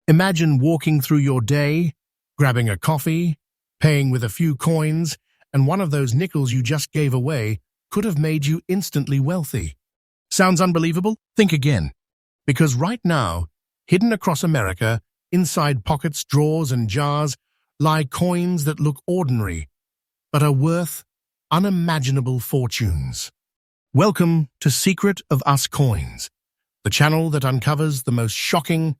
Imagine walking through your day, grabbing a coffee, paying with a few coins, and one of those nickels you just gave away could have made you instantly wealthy. Sounds unbelievable? Think again. Because right now, hidden across America, inside pockets, drawers, and jars, lie coins that look ordinary, but are worth unimaginable fortunes. Welcome to Secret of Us Coins, the channel that uncovers the most shocking,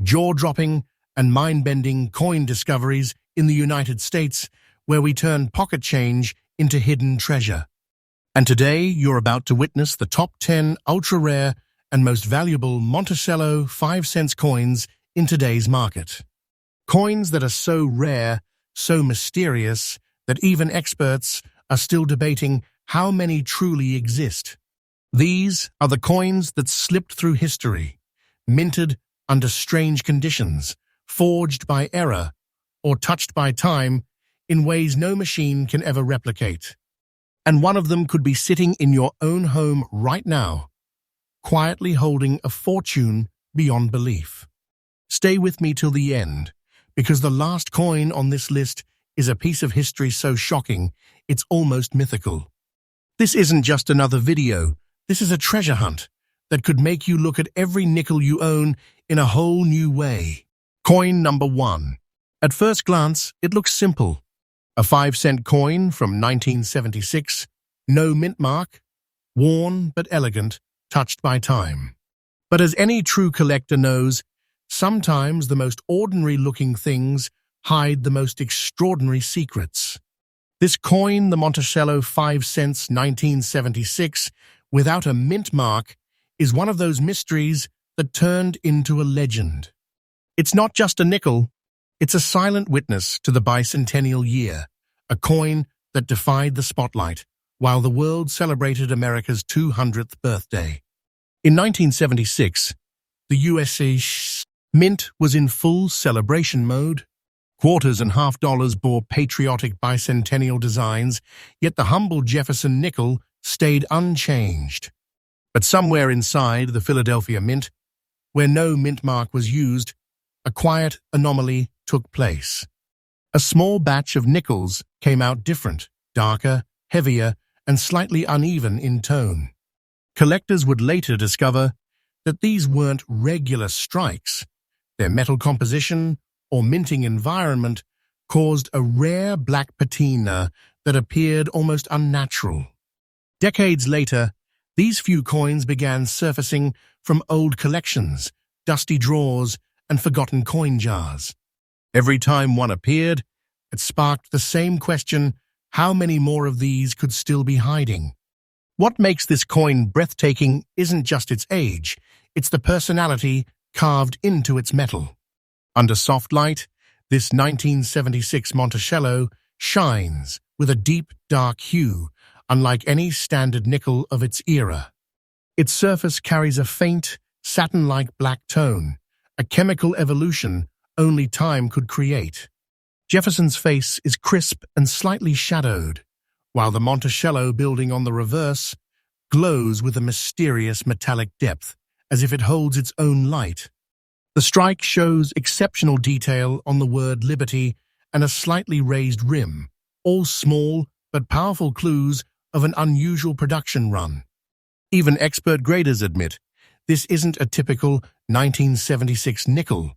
jaw-dropping, and mind-bending coin discoveries in the United States, where we turn pocket change into hidden treasure. And today, you're about to witness the top 10 ultra-rare and most valuable Monticello 5-cent coins in today's market. Coins that are so rare, so mysterious, that even experts are still debating how many truly exist. These are the coins that slipped through history, minted under strange conditions, forged by error, or touched by time in ways no machine can ever replicate. And one of them could be sitting in your own home right now, quietly holding a fortune beyond belief. Stay with me till the end, because the last coin on this list is a piece of history so shocking, it's almost mythical. This isn't just another video, this is a treasure hunt that could make you look at every nickel you own in a whole new way. Coin number 1. At first glance, it looks simple. A 5-cent coin from 1976, no mint mark, worn but elegant, touched by time. But as any true collector knows, sometimes the most ordinary-looking things hide the most extraordinary secrets. This coin, the Monticello 5 cents 1976, without a mint mark, is one of those mysteries that turned into a legend. It's not just a nickel, it's a silent witness to the bicentennial year, a coin that defied the spotlight while the world celebrated America's 200th birthday. In 1976, the USA Mint was in full celebration mode. Quarters and half dollars bore patriotic bicentennial designs, yet the humble Jefferson nickel stayed unchanged. But somewhere inside the Philadelphia Mint, where no mint mark was used, a quiet anomaly took place. A small batch of nickels came out different, darker, heavier, and slightly uneven in tone. Collectors would later discover that these weren't regular strikes. Their metal composition or minting environment caused a rare black patina that appeared almost unnatural. Decades later, these few coins began surfacing from old collections, dusty drawers, and forgotten coin jars. Every time one appeared, it sparked the same question: how many more of these could still be hiding? What makes this coin breathtaking isn't just its age, it's the personality carved into its metal. Under soft light, this 1976 Monticello shines with a deep, dark hue, unlike any standard nickel of its era. Its surface carries a faint, satin-like black tone, a chemical evolution only time could create. Jefferson's face is crisp and slightly shadowed, while the Monticello building on the reverse glows with a mysterious metallic depth, as if it holds its own light. The strike shows exceptional detail on the word liberty and a slightly raised rim, all small but powerful clues of an unusual production run. Even expert graders admit this isn't a typical 1976 nickel.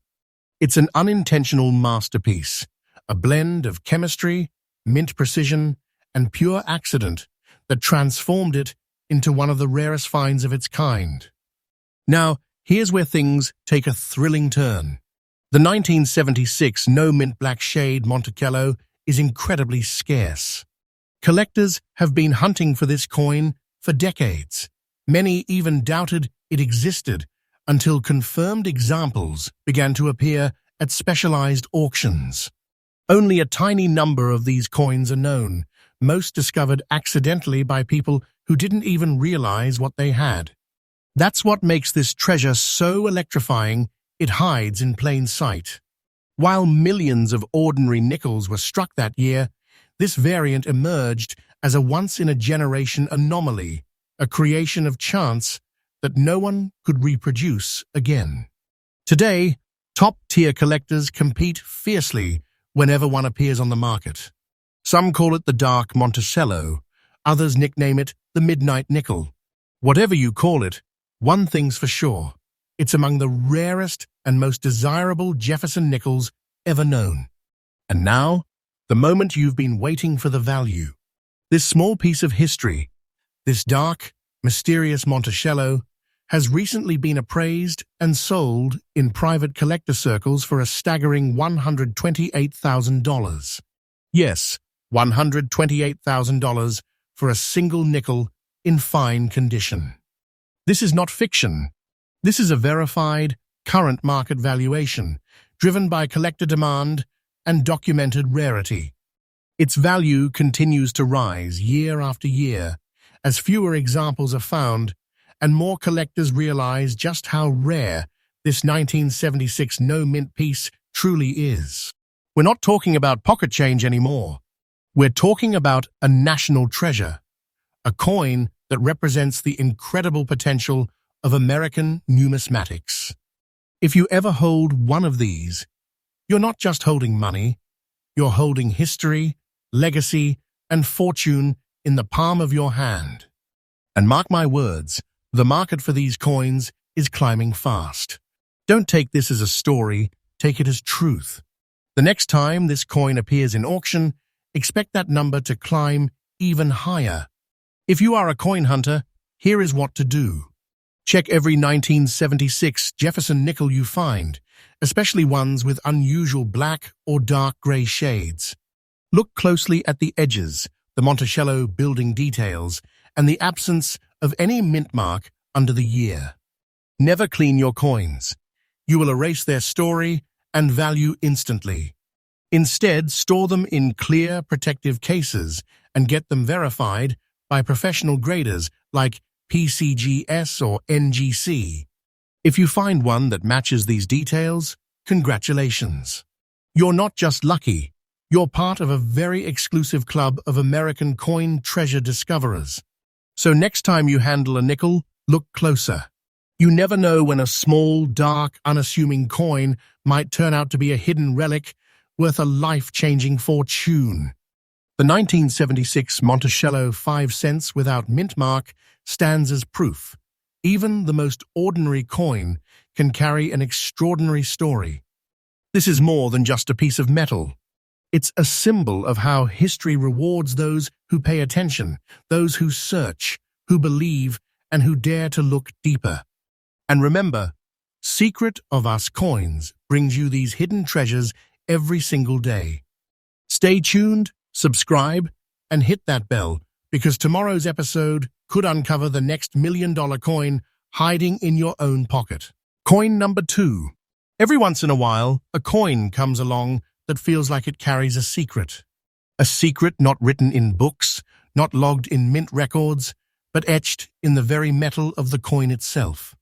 It's an unintentional masterpiece, a blend of chemistry, mint precision, and pure accident that transformed it into one of the rarest finds of its kind. Now, here's where things take a thrilling turn. The 1976 no-mint black shade Monticello is incredibly scarce. Collectors have been hunting for this coin for decades. Many even doubted it existed until confirmed examples began to appear at specialized auctions. Only a tiny number of these coins are known, most discovered accidentally by people who didn't even realize what they had. That's what makes this treasure so electrifying, it hides in plain sight. While millions of ordinary nickels were struck that year, this variant emerged as a once-in-a-generation anomaly, a creation of chance that no one could reproduce again. Today, Top-tier collectors compete fiercely whenever one appears on the market. Some call it the dark Monticello, others nickname it the midnight nickel. Whatever you call it, one thing's for sure. It's among the rarest and most desirable Jefferson nickels ever known. And now, the moment you've been waiting for the value. This small piece of history, this dark, mysterious Monticello, has recently been appraised and sold in private collector circles for a staggering $128,000. Yes, $128,000 for a single nickel in fine condition. This is not fiction. This is a verified, current market valuation, driven by collector demand and documented rarity. Its value continues to rise year after year as fewer examples are found and more collectors realize just how rare this 1976 no-mint piece truly is. We're not talking about pocket change anymore. We're talking about a national treasure, a coin that represents the incredible potential of American numismatics. If you ever hold one of these, you're not just holding money, you're holding history, legacy, and fortune in the palm of your hand. And mark my words, the market for these coins is climbing fast. Don't take this as a story, take it as truth. The next time this coin appears in auction, expect that number to climb even higher. If you are a coin hunter, here is what to do. Check every 1976 Jefferson nickel you find, especially ones with unusual black or dark gray shades. Look closely at the edges, the Monticello building details, and the absence of any mint mark under the year. Never clean your coins. You will erase their story and value instantly. Instead, store them in clear, protective cases and get them verified by professional graders like PCGS or NGC. If you find one that matches these details, congratulations. You're not just lucky, you're part of a very exclusive club of American coin treasure discoverers. So next time you handle a nickel, look closer. You never know when a small, dark, unassuming coin might turn out to be a hidden relic worth a life-changing fortune. The 1976 Monticello 5 cents without mint mark stands as proof. Even the most ordinary coin can carry an extraordinary story. This is more than just a piece of metal. It's a symbol of how history rewards those who pay attention, those who search, who believe, and who dare to look deeper. And remember, Secret of Us Coins brings you these hidden treasures every single day. Stay tuned, subscribe, and hit that bell, because tomorrow's episode could uncover the next $1 million coin hiding in your own pocket. Coin number 2. Every once in a while, a coin comes along that feels like it carries a secret. A secret not written in books, not logged in mint records, but etched in the very metal of the coin itself.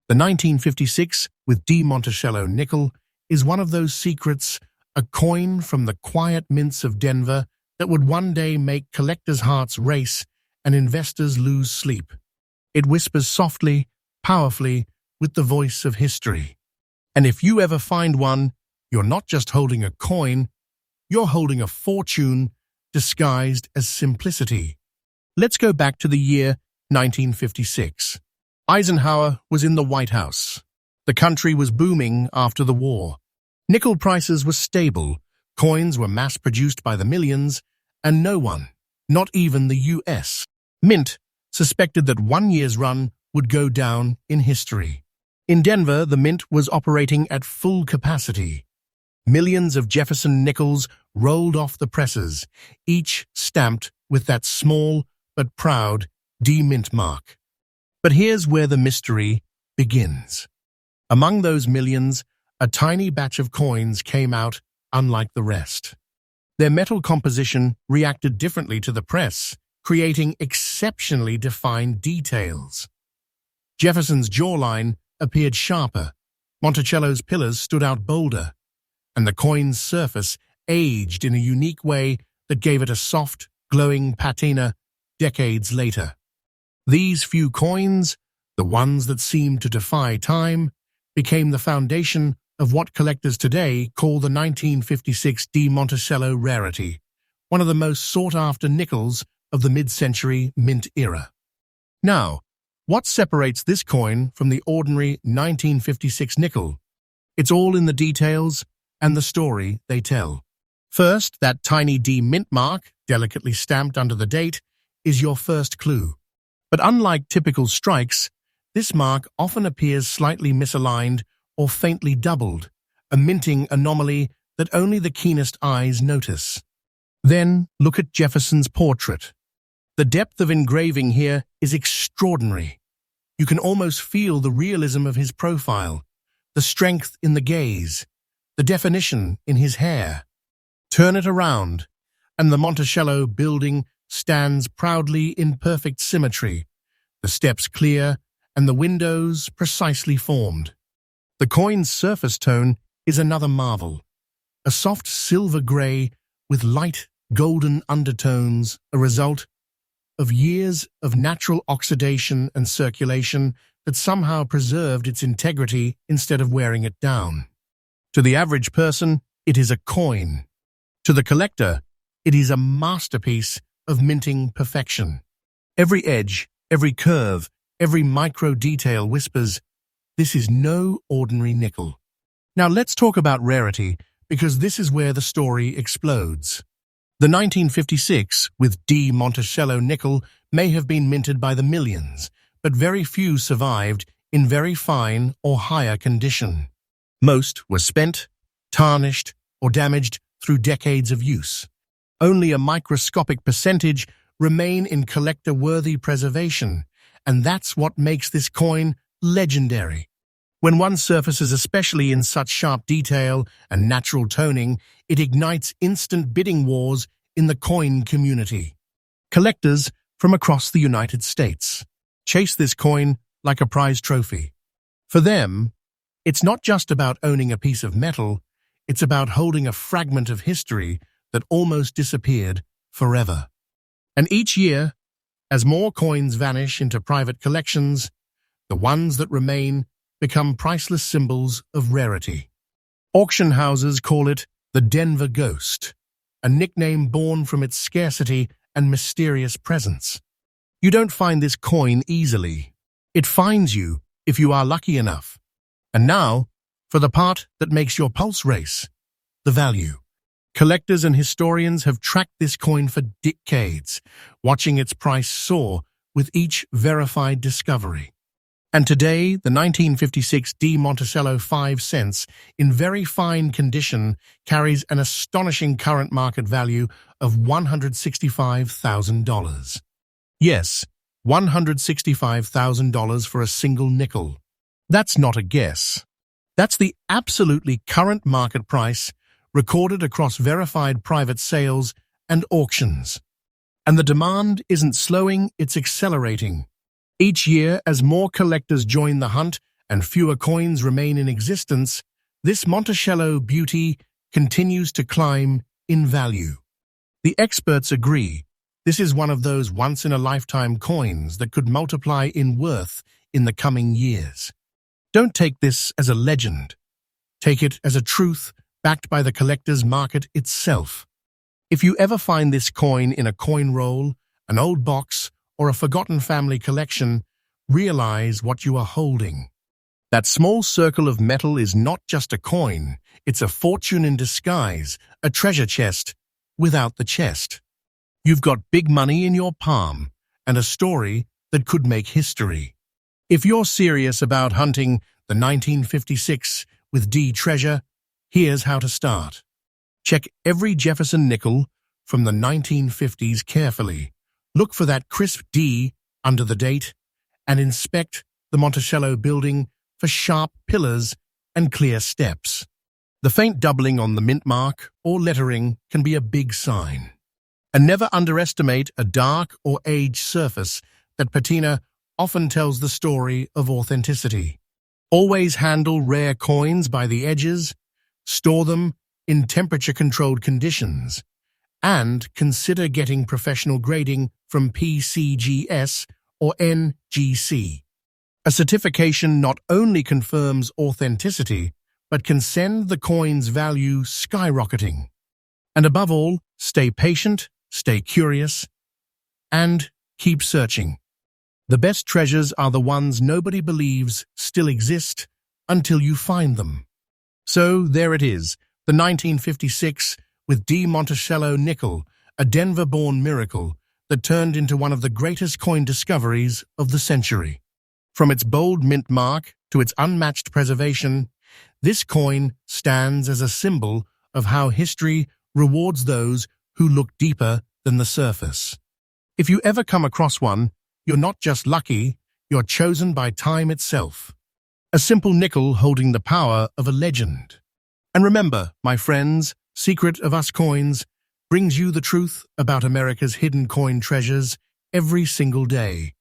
The 1956 with D. Monticello nickel is one of those secrets, a coin from the quiet mints of Denver that would one day make collectors' hearts race and investors lose sleep. It whispers softly, powerfully, with the voice of history. And if you ever find one, you're not just holding a coin, you're holding a fortune disguised as simplicity. Let's go back to the year 1956. Eisenhower was in the White House. The country was booming after the war. Nickel prices were stable, coins were mass-produced by the millions, and no one, not even the U.S. Mint, suspected that 1 year's run would go down in history. In Denver, the mint was operating at full capacity. Millions of Jefferson nickels rolled off the presses, each stamped with that small but proud D-mint mark. But here's where the mystery begins. Among those millions, a tiny batch of coins came out unlike the rest. Their metal composition reacted differently to the press, creating exceptionally defined details. Jefferson's jawline appeared sharper, Monticello's pillars stood out bolder, and the coin's surface aged in a unique way that gave it a soft, glowing patina decades later. These few coins, the ones that seemed to defy time, became the foundation of what collectors today call the 1956 de Monticello rarity, one of the most sought-after nickels of the mid-century mint era. Now, what separates this coin from the ordinary 1956 nickel? It's all in the details and the story they tell. First, that tiny D mint mark, delicately stamped under the date, is your first clue. But unlike typical strikes, this mark often appears slightly misaligned or faintly doubled, a minting anomaly that only the keenest eyes notice. Then, look at Jefferson's portrait. The depth of engraving here is extraordinary. You can almost feel the realism of his profile, the strength in the gaze, the definition in his hair. Turn it around, and the Monticello building stands proudly in perfect symmetry, the steps clear and the windows precisely formed. The coin's surface tone is another marvel, a soft silver grey with light golden undertones, a result of years of natural oxidation and circulation that somehow preserved its integrity instead of wearing it down. To the average person, it is a coin. To the collector, it is a masterpiece of minting perfection. Every edge, every curve, every micro detail whispers, "This is no ordinary nickel." Now let's talk about rarity, because this is where the story explodes. The 1956 with de Monticello nickel may have been minted by the millions, but very few survived in very fine or higher condition. Most were spent, tarnished, or damaged through decades of use. Only a microscopic percentage remain in collector-worthy preservation, and that's what makes this coin legendary. When one surfaces especially in such sharp detail and natural toning, it ignites instant bidding wars in the coin community. Collectors from across the United States chase this coin like a prize trophy. For them, it's not just about owning a piece of metal, it's about holding a fragment of history that almost disappeared forever. And each year, as more coins vanish into private collections, the ones that remain become priceless symbols of rarity. Auction houses call it the Denver Ghost, a nickname born from its scarcity and mysterious presence. You don't find this coin easily. It finds you if you are lucky enough. And now, for the part that makes your pulse race, the value. Collectors and historians have tracked this coin for decades, watching its price soar with each verified discovery. And today, the 1956 de Monticello 5 cents, in very fine condition, carries an astonishing current market value of $165,000. Yes, $165,000 for a single nickel. That's not a guess. That's the absolutely current market price recorded across verified private sales and auctions. And the demand isn't slowing, it's accelerating. Each year, as more collectors join the hunt and fewer coins remain in existence, this Monticello beauty continues to climb in value. The experts agree this is one of those once-in-a-lifetime coins that could multiply in worth in the coming years. Don't take this as a legend. Take it as a truth backed by the collector's market itself. If you ever find this coin in a coin roll, an old box, or a forgotten family collection, realize what you are holding. That small circle of metal is not just a coin, it's a fortune in disguise, a treasure chest without the chest. You've got big money in your palm, and a story that could make history. If you're serious about hunting the 1956 with D treasure, here's how to start. Check every Jefferson nickel from the 1950s carefully. Look for that crisp D under the date and inspect the Monticello building for sharp pillars and clear steps. The faint doubling on the mint mark or lettering can be a big sign. And never underestimate a dark or aged surface. That patina often tells the story of authenticity. Always handle rare coins by the edges, store them in temperature-controlled conditions, and consider getting professional grading from PCGS or NGC. A certification not only confirms authenticity, but can send the coin's value skyrocketing. And above all, stay patient, stay curious, and keep searching. The best treasures are the ones nobody believes still exist until you find them. So there it is, the 1956 with D. Monticello nickel, a Denver-born miracle that turned into one of the greatest coin discoveries of the century. From its bold mint mark to its unmatched preservation, this coin stands as a symbol of how history rewards those who look deeper than the surface. If you ever come across one, you're not just lucky, you're chosen by time itself. A simple nickel holding the power of a legend. And remember, my friends, Secret of Us Coins brings you the truth about America's hidden coin treasures every single day.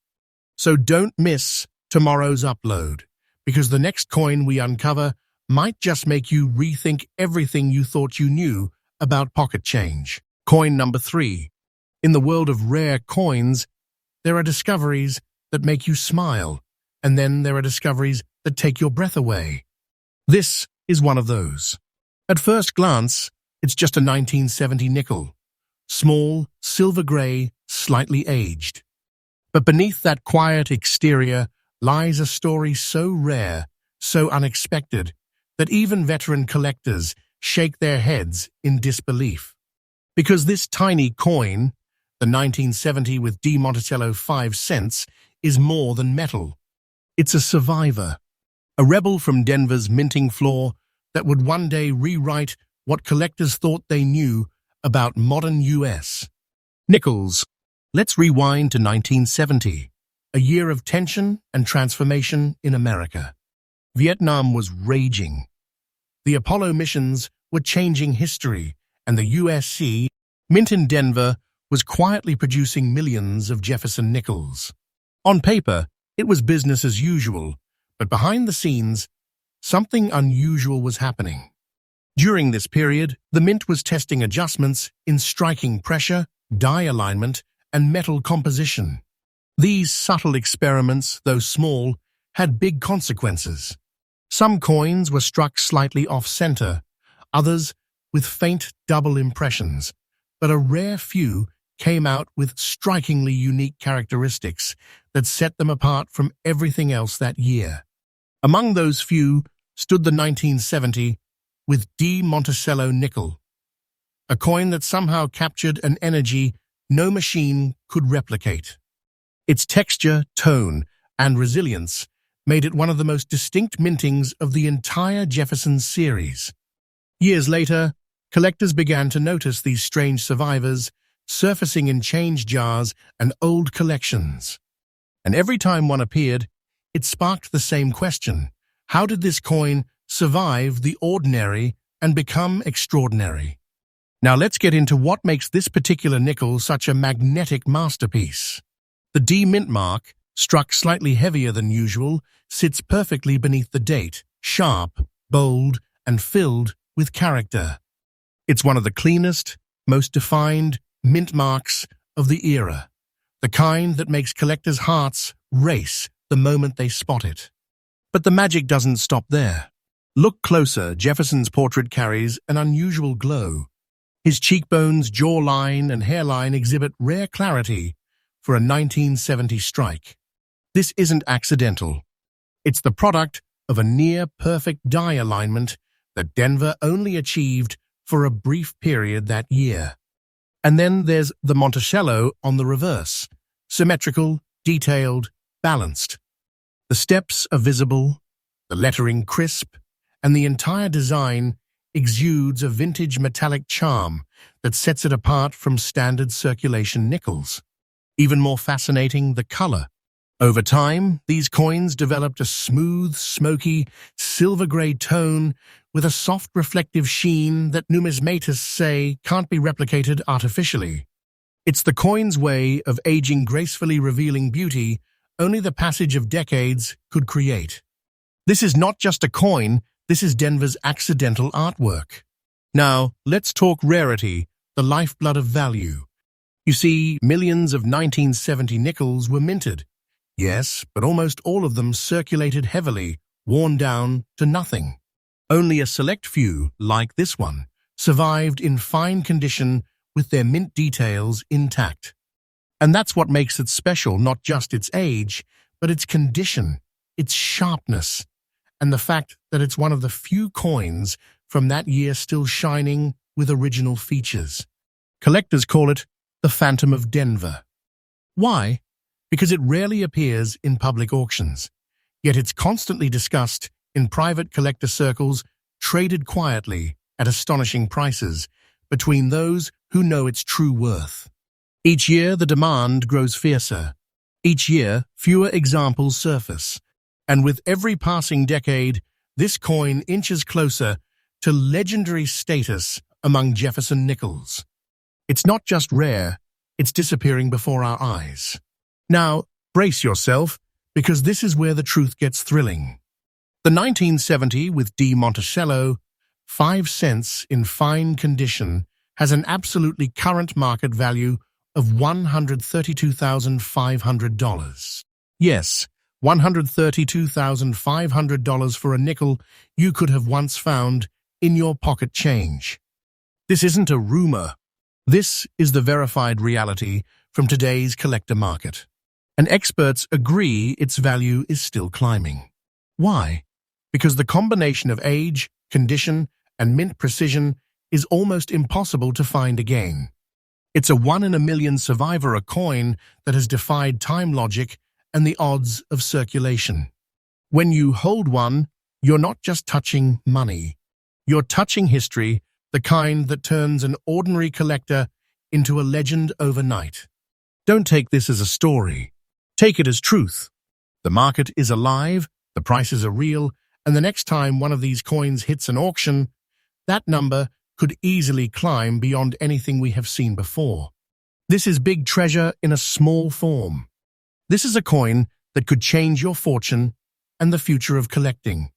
So don't miss tomorrow's upload, because the next coin we uncover might just make you rethink everything you thought you knew about pocket change. Coin number 3. In the world of rare coins, there are discoveries that make you smile, and then there are discoveries that take your breath away. This is one of those. At first glance, it's just a 1970 nickel. Small, silver gray, slightly aged. But beneath that quiet exterior lies a story so rare, so unexpected, that even veteran collectors shake their heads in disbelief. Because this tiny coin, the 1970 with D. Monticello 5 cents, is more than metal. It's a survivor, a rebel from Denver's minting floor that would one day rewrite what collectors thought they knew about modern US. Nickels. Let's rewind to 1970, a year of tension and transformation in America. Vietnam was raging. The Apollo missions were changing history, and the USC Mint in Denver was quietly producing millions of Jefferson nickels. On paper, it was business as usual, but behind the scenes, something unusual was happening. During this period, the Mint was testing adjustments in striking pressure, die alignment, and metal composition. These subtle experiments, though small, had big consequences. Some coins were struck slightly off-center, others with faint double impressions, but a rare few came out with strikingly unique characteristics that set them apart from everything else that year. Among those few stood the 1970 with D. Monticello nickel, a coin that somehow captured an energy no machine could replicate. Its texture, tone, and resilience made it one of the most distinct mintings of the entire Jefferson series. Years later, collectors began to notice these strange survivors surfacing in change jars and old collections. And every time one appeared, it sparked the same question: how did this coin survive the ordinary and become extraordinary? Now let's get into what makes this particular nickel such a magnetic masterpiece. The D mint mark, struck slightly heavier than usual, sits perfectly beneath the date, sharp, bold, and filled with character. It's one of the cleanest, most defined mint marks of the era, the kind that makes collectors' hearts race the moment they spot it. But the magic doesn't stop there. Look closer. Jefferson's portrait carries an unusual glow. His cheekbones, jawline, and hairline exhibit rare clarity for a 1970 strike. This isn't accidental. It's the product of a near-perfect die alignment that Denver only achieved for a brief period that year. And then there's the Monticello on the reverse, symmetrical, detailed, balanced. The steps are visible, the lettering crisp, and the entire design exudes a vintage metallic charm that sets it apart from standard circulation nickels. Even more fascinating, the color. Over time, these coins developed a smooth, smoky, silver-gray tone with a soft reflective sheen that numismatics say can't be replicated artificially. It's the coin's way of aging gracefully, revealing beauty only the passage of decades could create. This is not just a coin, this is Denver's accidental artwork. Now, let's talk rarity, the lifeblood of value. You see, millions of 1970 nickels were minted. Yes, but almost all of them circulated heavily, worn down to nothing. Only a select few, like this one, survived in fine condition with their mint details intact. And that's what makes it special, not just its age, but its condition, its sharpness, and the fact that it's one of the few coins from that year still shining with original features. Collectors call it the Phantom of Denver. Why? Because it rarely appears in public auctions, yet it's constantly discussed in private collector circles, traded quietly at astonishing prices between those who know its true worth. Each year, the demand grows fiercer. Each year, fewer examples surface. And with every passing decade, this coin inches closer to legendary status among Jefferson nickels. It's not just rare, it's disappearing before our eyes. Now, brace yourself, because this is where the truth gets thrilling. The 1970 with D. Monticello, 5 cents in fine condition, has an absolutely current market value of $132,500. Yes, $132,500 for a nickel you could have once found in your pocket change. This isn't a rumor. This is the verified reality from today's collector market. And experts agree its value is still climbing. Why? Because the combination of age, condition, and mint precision is almost impossible to find again. It's a 1 in a million survivor, a coin that has defied time logic and the odds of circulation. When you hold one, you're not just touching money. You're touching history, the kind that turns an ordinary collector into a legend overnight. Don't take this as a story. Take it as truth. The market is alive, the prices are real, and the next time one of these coins hits an auction, that number could easily climb beyond anything we have seen before. This is big treasure in a small form. This is a coin that could change your fortune and the future of collecting.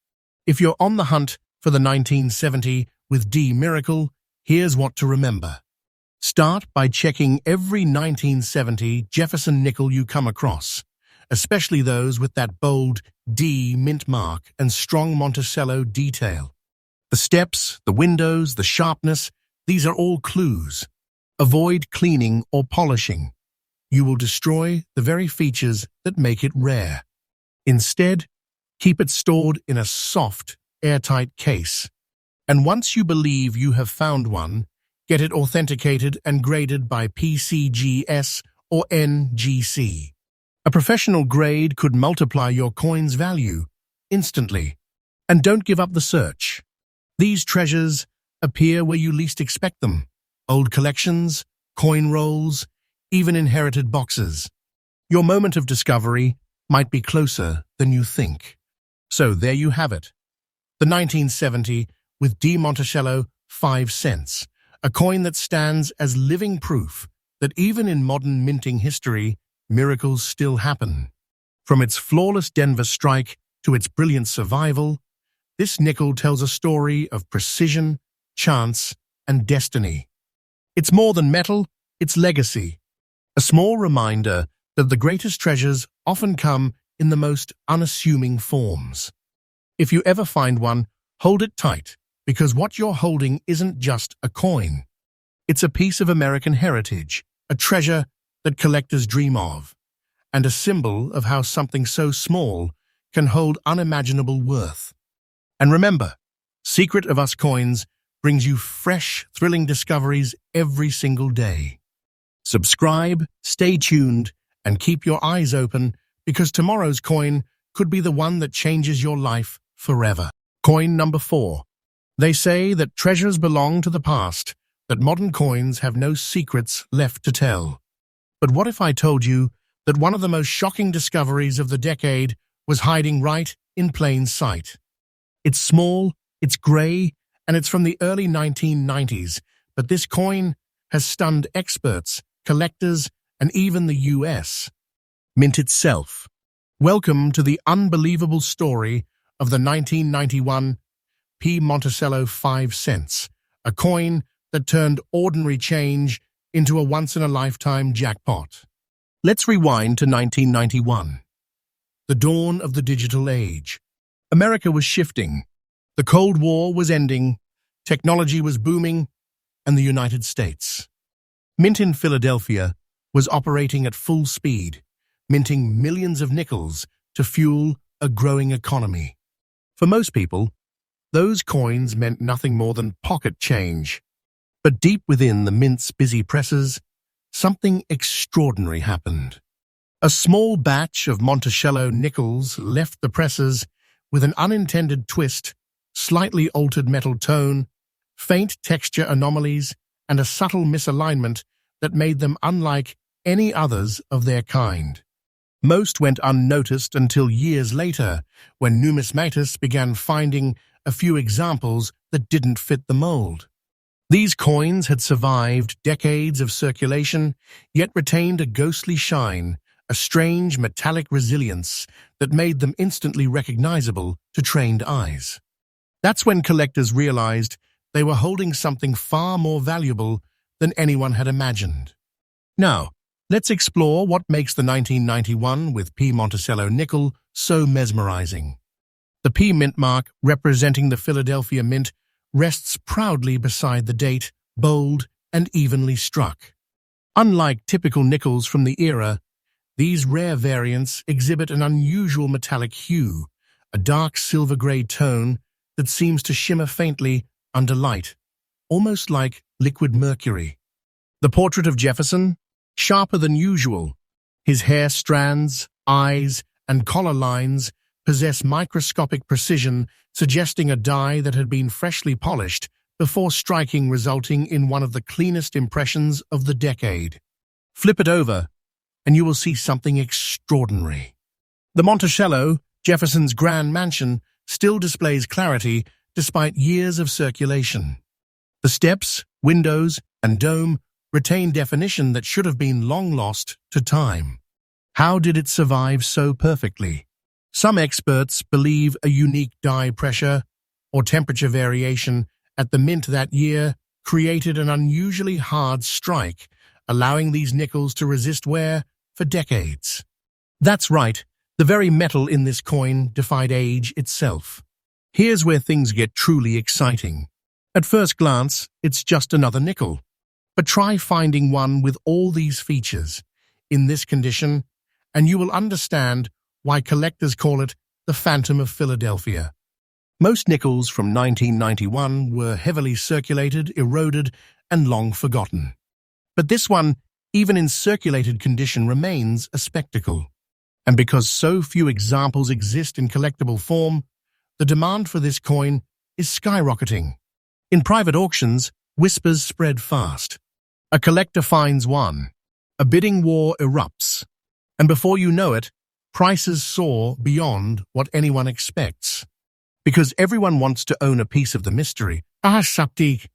If you're on the hunt for the 1970 with D Miracle, here's what to remember. Start by checking every 1970 Jefferson nickel you come across, especially those with that bold D mint mark and strong Monticello detail. The steps, the windows, the sharpness, these are all clues. Avoid cleaning or polishing. You will destroy the very features that make it rare. Instead, keep it stored in a soft, airtight case. And once you believe you have found one, get it authenticated and graded by PCGS or NGC. A professional grade could multiply your coin's value instantly. And don't give up the search. These treasures appear where you least expect them. Old collections, coin rolls, even inherited boxes. Your moment of discovery might be closer than you think. So there you have it. The 1970 with D Monticello 5 cents. A coin that stands as living proof that even in modern minting history, miracles still happen. From its flawless Denver strike to its brilliant survival, this nickel tells a story of precision, chance, and destiny. It's more than metal, it's legacy. A small reminder that the greatest treasures often come in the most unassuming forms. If you ever find one, hold it tight, because what you're holding isn't just a coin. It's a piece of American heritage, a treasure that collectors dream of, and a symbol of how something so small can hold unimaginable worth. And remember, Secret of Us Coins brings you fresh, thrilling discoveries every single day. Subscribe, stay tuned, and keep your eyes open, because tomorrow's coin could be the one that changes your life forever. Coin number 4. They say that treasures belong to the past, that modern coins have no secrets left to tell. But what if I told you that one of the most shocking discoveries of the decade was hiding right in plain sight? It's small, it's grey, and it's from the early 1990s, but this coin has stunned experts, collectors, and even the US. Mint itself. Welcome to the unbelievable story of the 1991 P. Monticello 5 cents, a coin that turned ordinary change into a once-in-a-lifetime jackpot. Let's rewind to 1991. The dawn of the digital age. America was shifting. The Cold War was ending, technology was booming, and the United States. Mint in Philadelphia was operating at full speed, minting millions of nickels to fuel a growing economy. For most people, those coins meant nothing more than pocket change. But deep within the mint's busy presses, something extraordinary happened. A small batch of Monticello nickels left the presses with an unintended twist, slightly altered metal tone, faint texture anomalies, and a subtle misalignment that made them unlike any others of their kind. Most went unnoticed until years later, when numismatics began finding a few examples that didn't fit the mold. These coins had survived decades of circulation, yet retained a ghostly shine, a strange metallic resilience that made them instantly recognizable to trained eyes. That's when collectors realized they were holding something far more valuable than anyone had imagined. Now, let's explore what makes the 1991 with P. Monticello nickel so mesmerizing. The P mint mark, representing the Philadelphia Mint, rests proudly beside the date, bold and evenly struck. Unlike typical nickels from the era, these rare variants exhibit an unusual metallic hue, a dark silver-gray tone that seems to shimmer faintly under light, almost like liquid mercury. The portrait of Jefferson, sharper than usual. His hair strands, eyes, and collar lines possess microscopic precision, suggesting a die that had been freshly polished before striking, resulting in one of the cleanest impressions of the decade. Flip it over, and you will see something extraordinary. The Monticello, Jefferson's grand mansion, still displays clarity despite years of circulation. The steps, windows, and dome retain definition that should have been long lost to time. How did it survive so perfectly? Some experts believe a unique die pressure or temperature variation at the mint that year created an unusually hard strike, allowing these nickels to resist wear for decades. That's right, the very metal in this coin defied age itself. Here's where things get truly exciting. At first glance, it's just another nickel. But try finding one with all these features in this condition, and you will understand why collectors call it the Phantom of Philadelphia. Most nickels from 1991 were heavily circulated, eroded, and long forgotten. But this one, even in circulated condition, remains a spectacle. And because so few examples exist in collectible form, the demand for this coin is skyrocketing. In private auctions, whispers spread fast. A collector finds one. A bidding war erupts. And before you know it, prices soar beyond what anyone expects. Because everyone wants to own a piece of the mystery. Sapti.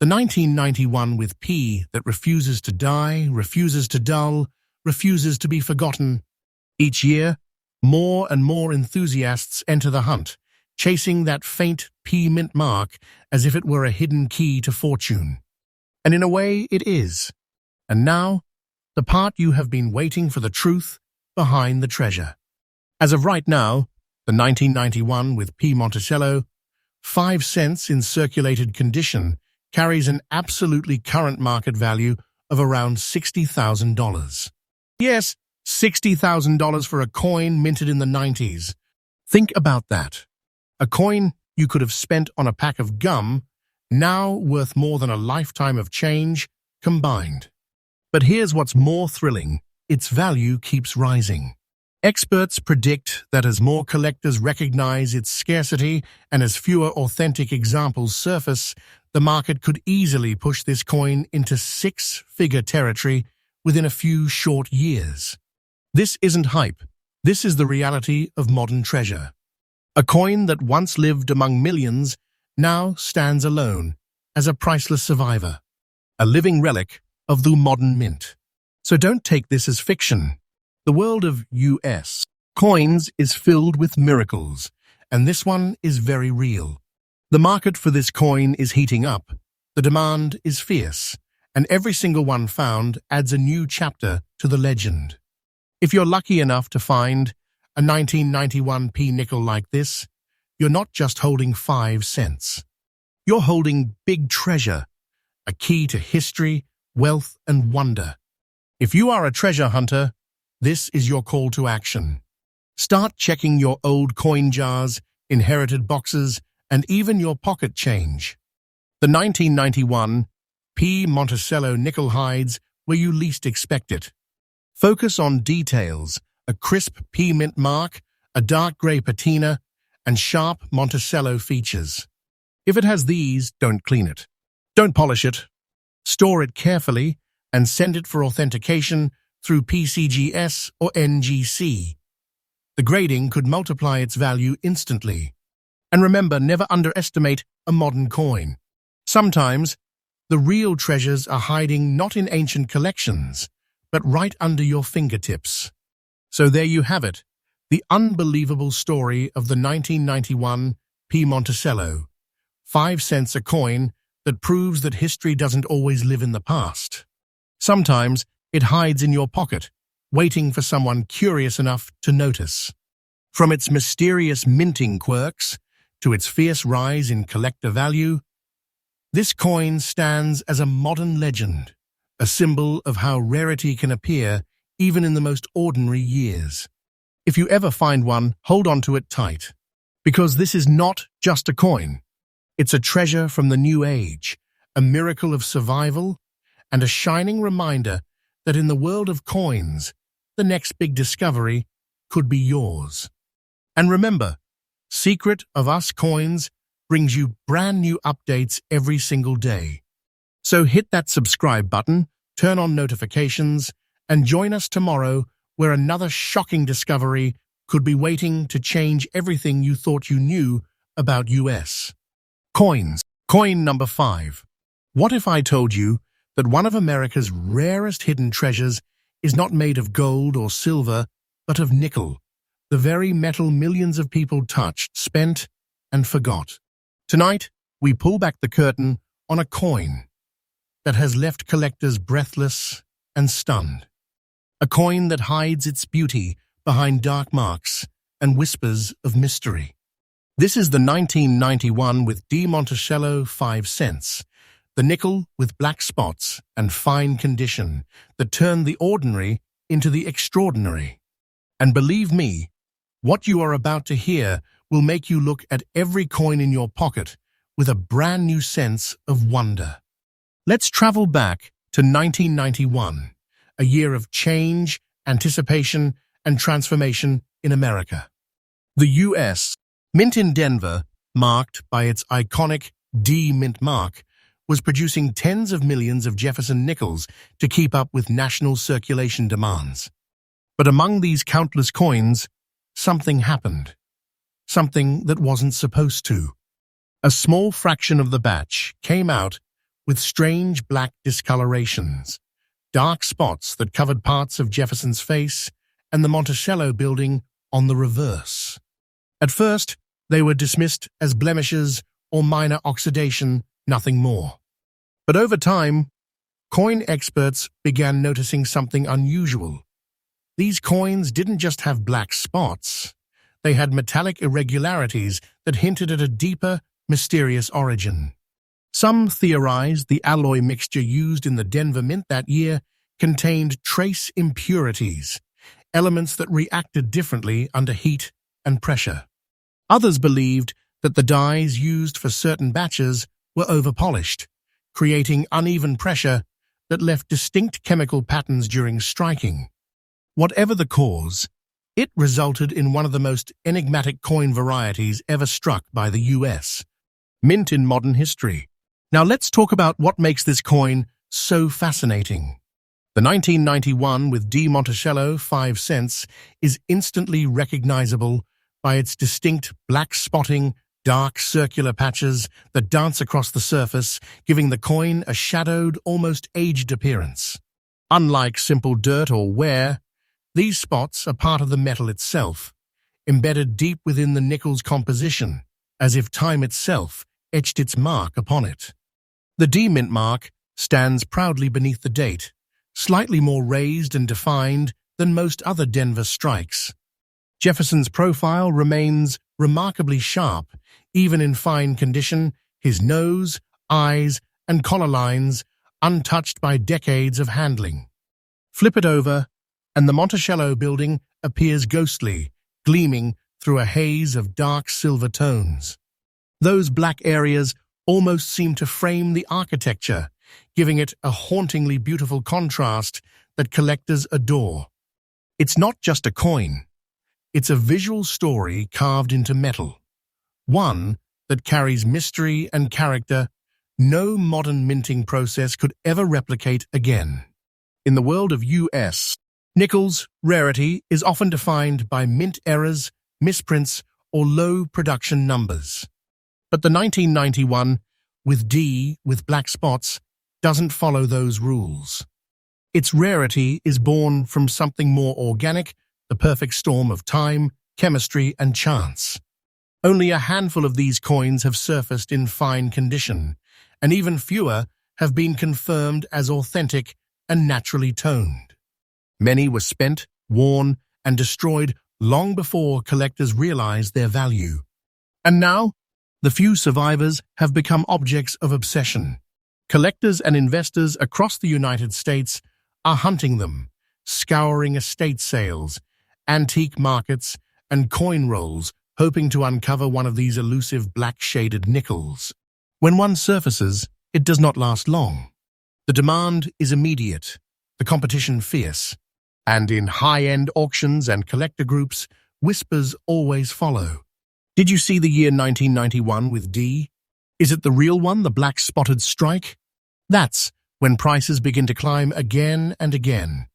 The 1991 with P that refuses to die, refuses to dull, refuses to be forgotten. Each year, more and more enthusiasts enter the hunt, chasing that faint P mint mark as if it were a hidden key to fortune. And in a way, it is. And now, the part you have been waiting for, the truth behind the treasure. As of right now, the 1991 with P. Monticello, 5 cents in circulated condition, carries an absolutely current market value of around $60,000. Yes, $60,000 for a coin minted in the 90s. Think about that. A coin you could have spent on a pack of gum, now worth more than a lifetime of change combined. But here's what's more thrilling. Its value keeps rising. Experts predict that as more collectors recognize its scarcity and as fewer authentic examples surface, the market could easily push this coin into 6-figure territory within a few short years. This isn't hype. This is the reality of modern treasure. A coin that once lived among millions now stands alone as a priceless survivor, a living relic of the modern mint. So don't take this as fiction. The world of US coins is filled with miracles, and this one is very real. The market for this coin is heating up, the demand is fierce, and every single one found adds a new chapter to the legend. If you're lucky enough to find a 1991 P nickel like this, you're not just holding 5 cents. You're holding big treasure, a key to history, wealth, and wonder. If you are a treasure hunter, this is your call to action. Start checking your old coin jars, inherited boxes, and even your pocket change. The 1991 P. Monticello nickel hides where you least expect it. Focus on details, a crisp P mint mark, a dark grey patina, and sharp Monticello features. If it has these, don't clean it. Don't polish it. Store it carefully and send it for authentication through PCGS or NGC. The grading could multiply its value instantly. And remember, never underestimate a modern coin. Sometimes, the real treasures are hiding not in ancient collections, but right under your fingertips. So there you have it, the unbelievable story of the 1991 P. Monticello. 5 cents a coin that proves that history doesn't always live in the past. Sometimes it hides in your pocket, waiting for someone curious enough to notice. From its mysterious minting quirks to its fierce rise in collector value, this coin stands as a modern legend, a symbol of how rarity can appear even in the most ordinary years. If you ever find one, hold on to it tight, because this is not just a coin. It's a treasure from the new age, a miracle of survival, and a shining reminder that in the world of coins, the next big discovery could be yours. And remember, Secret of Us Coins brings you brand new updates every single day. So hit that subscribe button, turn on notifications, and join us tomorrow where another shocking discovery could be waiting to change everything you thought you knew about US coins. Coin number 5. What if I told you that one of America's rarest hidden treasures is not made of gold or silver, but of nickel, the very metal millions of people touched, spent, and forgot? Tonight, we pull back the curtain on a coin that has left collectors breathless and stunned. A coin that hides its beauty behind dark marks and whispers of mystery. This is the 1991 with D. Monticello 5 cents, the nickel with black spots and fine condition that turned the ordinary into the extraordinary. And believe me, what you are about to hear will make you look at every coin in your pocket with a brand new sense of wonder. Let's travel back to 1991, a year of change, anticipation, and transformation in America. The U.S. Mint in Denver, marked by its iconic D mint mark, was producing tens of millions of Jefferson nickels to keep up with national circulation demands. But among these countless coins, something happened. Something that wasn't supposed to. A small fraction of the batch came out with strange black discolorations, dark spots that covered parts of Jefferson's face and the Monticello building on the reverse. At first, they were dismissed as blemishes or minor oxidation, nothing more. But over time, coin experts began noticing something unusual. These coins didn't just have black spots. They had metallic irregularities that hinted at a deeper, mysterious origin. Some theorized the alloy mixture used in the Denver Mint that year contained trace impurities, elements that reacted differently under heat and pressure. Others believed that the dyes used for certain batches were overpolished, creating uneven pressure that left distinct chemical patterns during striking. Whatever the cause, it resulted in one of the most enigmatic coin varieties ever struck by the U.S. Mint in modern history. Now let's talk about what makes this coin so fascinating. The 1991 with D. Monticello 5 cents is instantly recognizable by its distinct black spotting, dark circular patches that dance across the surface, giving the coin a shadowed, almost aged appearance. Unlike simple dirt or wear, these spots are part of the metal itself, embedded deep within the nickel's composition, as if time itself etched its mark upon it. The D mint mark stands proudly beneath the date, slightly more raised and defined than most other Denver strikes. Jefferson's profile remains remarkably sharp, even in fine condition, his nose, eyes, and collar lines untouched by decades of handling. Flip it over, and the Monticello building appears ghostly, gleaming through a haze of dark silver tones. Those black areas almost seem to frame the architecture, giving it a hauntingly beautiful contrast that collectors adore. It's not just a coin. It's a visual story carved into metal, one that carries mystery and character no modern minting process could ever replicate again. In the world of US, nickel's rarity is often defined by mint errors, misprints, or low production numbers. But the 1991 with D with black spots doesn't follow those rules. Its rarity is born from something more organic, the perfect storm of time, chemistry, and chance. Only a handful of these coins have surfaced in fine condition, and even fewer have been confirmed as authentic and naturally toned. Many were spent, worn, and destroyed long before collectors realized their value. And now, the few survivors have become objects of obsession. Collectors and investors across the United States are hunting them, scouring estate sales, antique markets, and coin rolls, hoping to uncover one of these elusive black-shaded nickels. When one surfaces, it does not last long. The demand is immediate, the competition fierce, and in high-end auctions and collector groups, whispers always follow. Did you see the year 1991 with D? Is it the real one, the black-spotted strike? That's when prices begin to climb again and again.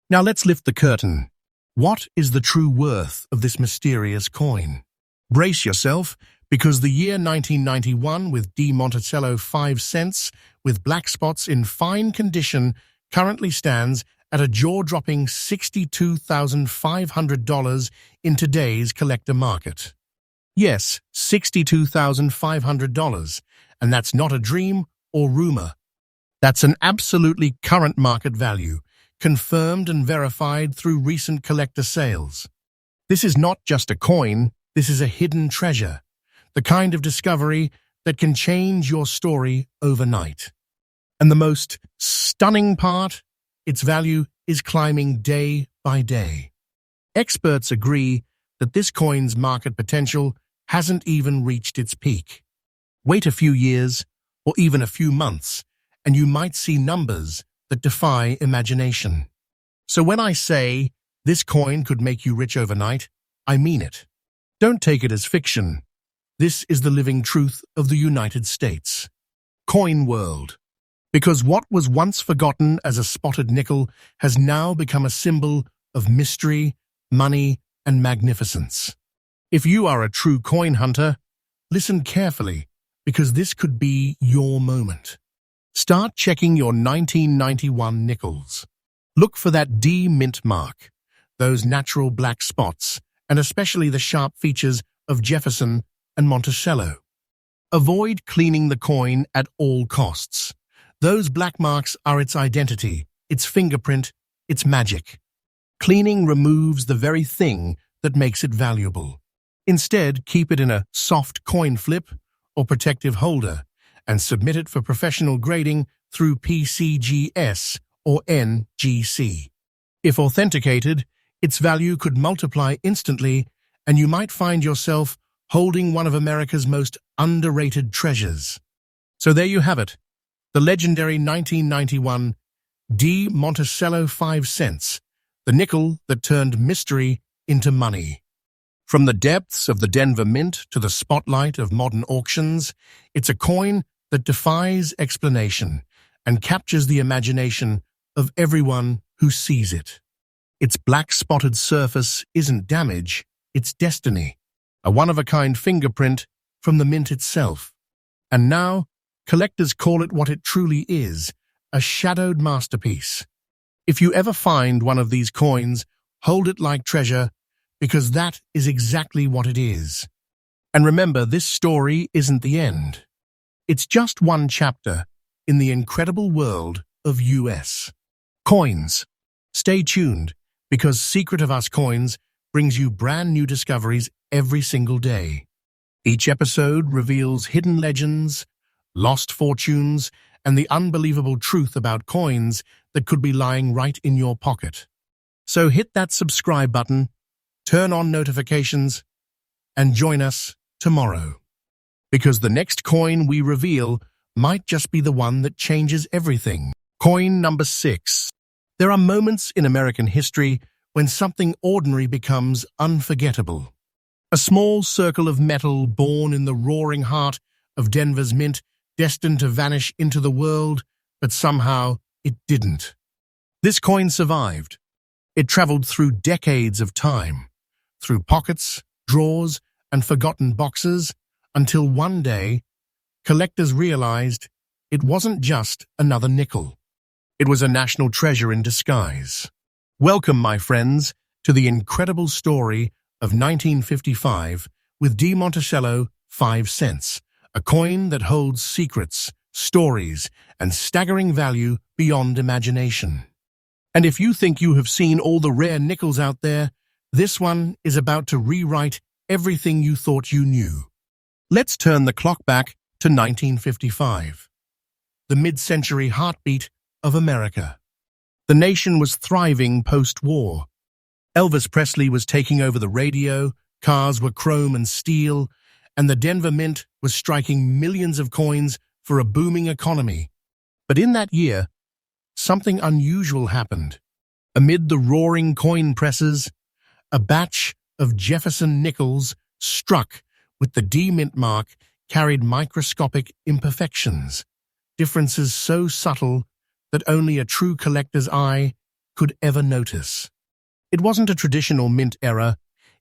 Now let's lift the curtain. What is the true worth of this mysterious coin? Brace yourself, because the year 1991 with D Monticello 5 cents with black spots in fine condition currently stands at a jaw-dropping $62,500 in today's collector market. Yes, $62,500, and that's not a dream or rumor. That's an absolutely current market value, confirmed and verified through recent collector sales. This is not just a coin, this is a hidden treasure, the kind of discovery that can change your story overnight. And the most stunning part, its value is climbing day by day. Experts agree that this coin's market potential hasn't even reached its peak. Wait a few years, or even a few months, and you might see numbers that defy imagination. So when I say this coin could make you rich overnight, I mean it. Don't take it as fiction. This is the living truth of the United States. Coin world. Because what was once forgotten as a spotted nickel has now become a symbol of mystery, money, and magnificence. If you are a true coin hunter, listen carefully, because this could be your moment. Start checking your 1991 nickels. Look for that D mint mark, those natural black spots, and especially the sharp features of Jefferson and Monticello. Avoid cleaning the coin at all costs. Those black marks are its identity, its fingerprint, its magic. Cleaning removes the very thing that makes it valuable. Instead, keep it in a soft coin flip or protective holder and submit it for professional grading through PCGS or NGC. If authenticated, its value could multiply instantly, and you might find yourself holding one of America's most underrated treasures. So there you have it, the legendary 1991 D Monticello 5 cents, the nickel that turned mystery into money. From the depths of the Denver Mint to the spotlight of modern auctions, it's a coin that defies explanation and captures the imagination of everyone who sees it. Its black-spotted surface isn't damage, it's destiny, a one-of-a-kind fingerprint from the mint itself. And now, collectors call it what it truly is, a shadowed masterpiece. If you ever find one of these coins, hold it like treasure, because that is exactly what it is. And remember, this story isn't the end. It's just one chapter in the incredible world of US coins. Stay tuned, because Secret of Us coins brings you brand new discoveries every single day. Each episode reveals hidden legends, lost fortunes, and the unbelievable truth about coins that could be lying right in your pocket. So hit that subscribe button, turn on notifications, and join us tomorrow. Because the next coin we reveal might just be the one that changes everything. Coin number 6. There are moments in American history when something ordinary becomes unforgettable. A small circle of metal born in the roaring heart of Denver's mint, destined to vanish into the world, but somehow it didn't. This coin survived. It traveled through decades of time, through pockets, drawers, and forgotten boxes, until one day, collectors realized it wasn't just another nickel. It was a national treasure in disguise. Welcome, my friends, to the incredible story of 1955 with Monticello 5 cents, a coin that holds secrets, stories, and staggering value beyond imagination. And if you think you have seen all the rare nickels out there, this one is about to rewrite everything you thought you knew. Let's turn the clock back to 1955, the mid-century heartbeat of America. The nation was thriving post-war. Elvis Presley was taking over the radio, cars were chrome and steel, and the Denver Mint was striking millions of coins for a booming economy. But in that year, something unusual happened. Amid the roaring coin presses, a batch of Jefferson nickels struck with the D mint mark carried microscopic imperfections, differences so subtle that only a true collector's eye could ever notice. It wasn't a traditional mint error,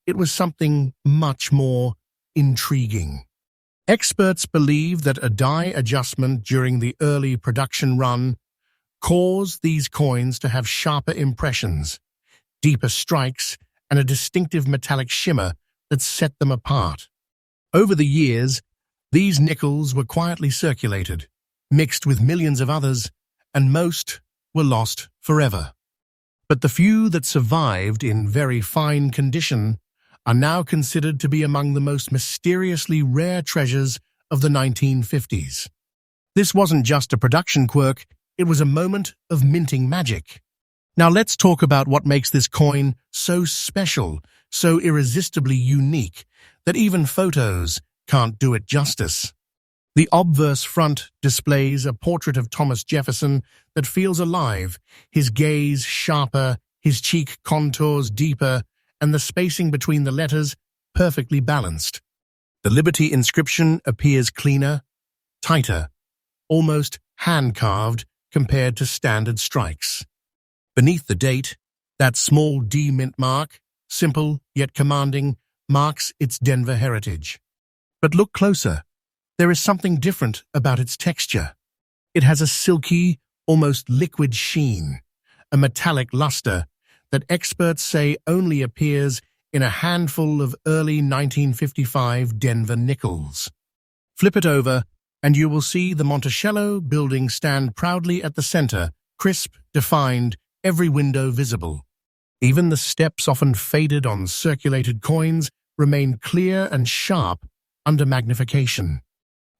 it was something much more intriguing. Experts believe that a die adjustment during the early production run caused these coins to have sharper impressions, deeper strikes, and a distinctive metallic shimmer that set them apart. Over the years, these nickels were quietly circulated, mixed with millions of others, and most were lost forever. But the few that survived in very fine condition are now considered to be among the most mysteriously rare treasures of the 1950s. This wasn't just a production quirk, it was a moment of minting magic. Now let's talk about what makes this coin so special, so irresistibly unique, that even photos can't do it justice. The obverse front displays a portrait of Thomas Jefferson that feels alive, his gaze sharper, his cheek contours deeper, and the spacing between the letters perfectly balanced. The Liberty inscription appears cleaner, tighter, almost hand-carved compared to standard strikes. Beneath the date, that small D mint mark, simple yet commanding, marks its Denver heritage. But look closer. There is something different about its texture. It has a silky, almost liquid sheen, a metallic luster that experts say only appears in a handful of early 1955 Denver nickels. Flip it over, and you will see the Monticello building stand proudly at the center, crisp, defined, every window visible. Even the steps, often faded on circulated coins, remain clear and sharp under magnification.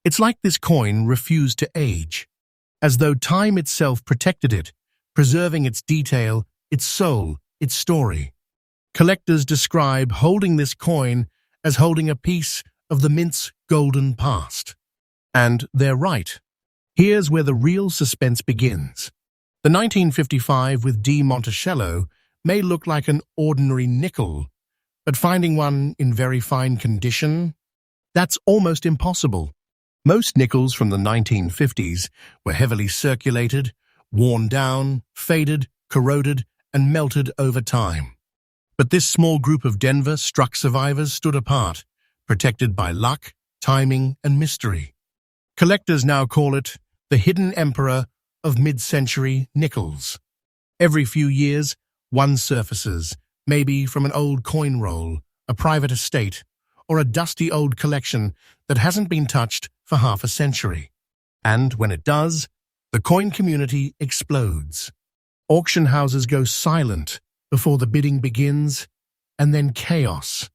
It's like this coin refused to age, as though time itself protected it, preserving its detail, its soul, its story. Collectors describe holding this coin as holding a piece of the mint's golden past. And they're right. Here's where the real suspense begins. The 1955 with Monticello may look like an ordinary nickel, but finding one in very fine condition, that's almost impossible. Most nickels from the 1950s were heavily circulated, worn down, faded, corroded, and melted over time. But this small group of Denver-struck survivors stood apart, protected by luck, timing, and mystery. Collectors now call it the hidden emperor of mid-century nickels. Every few years, one surfaces, maybe from an old coin roll, a private estate, or a dusty old collection that hasn't been touched for half a century. And when it does, the coin community explodes. Auction houses go silent before the bidding begins, and then chaos.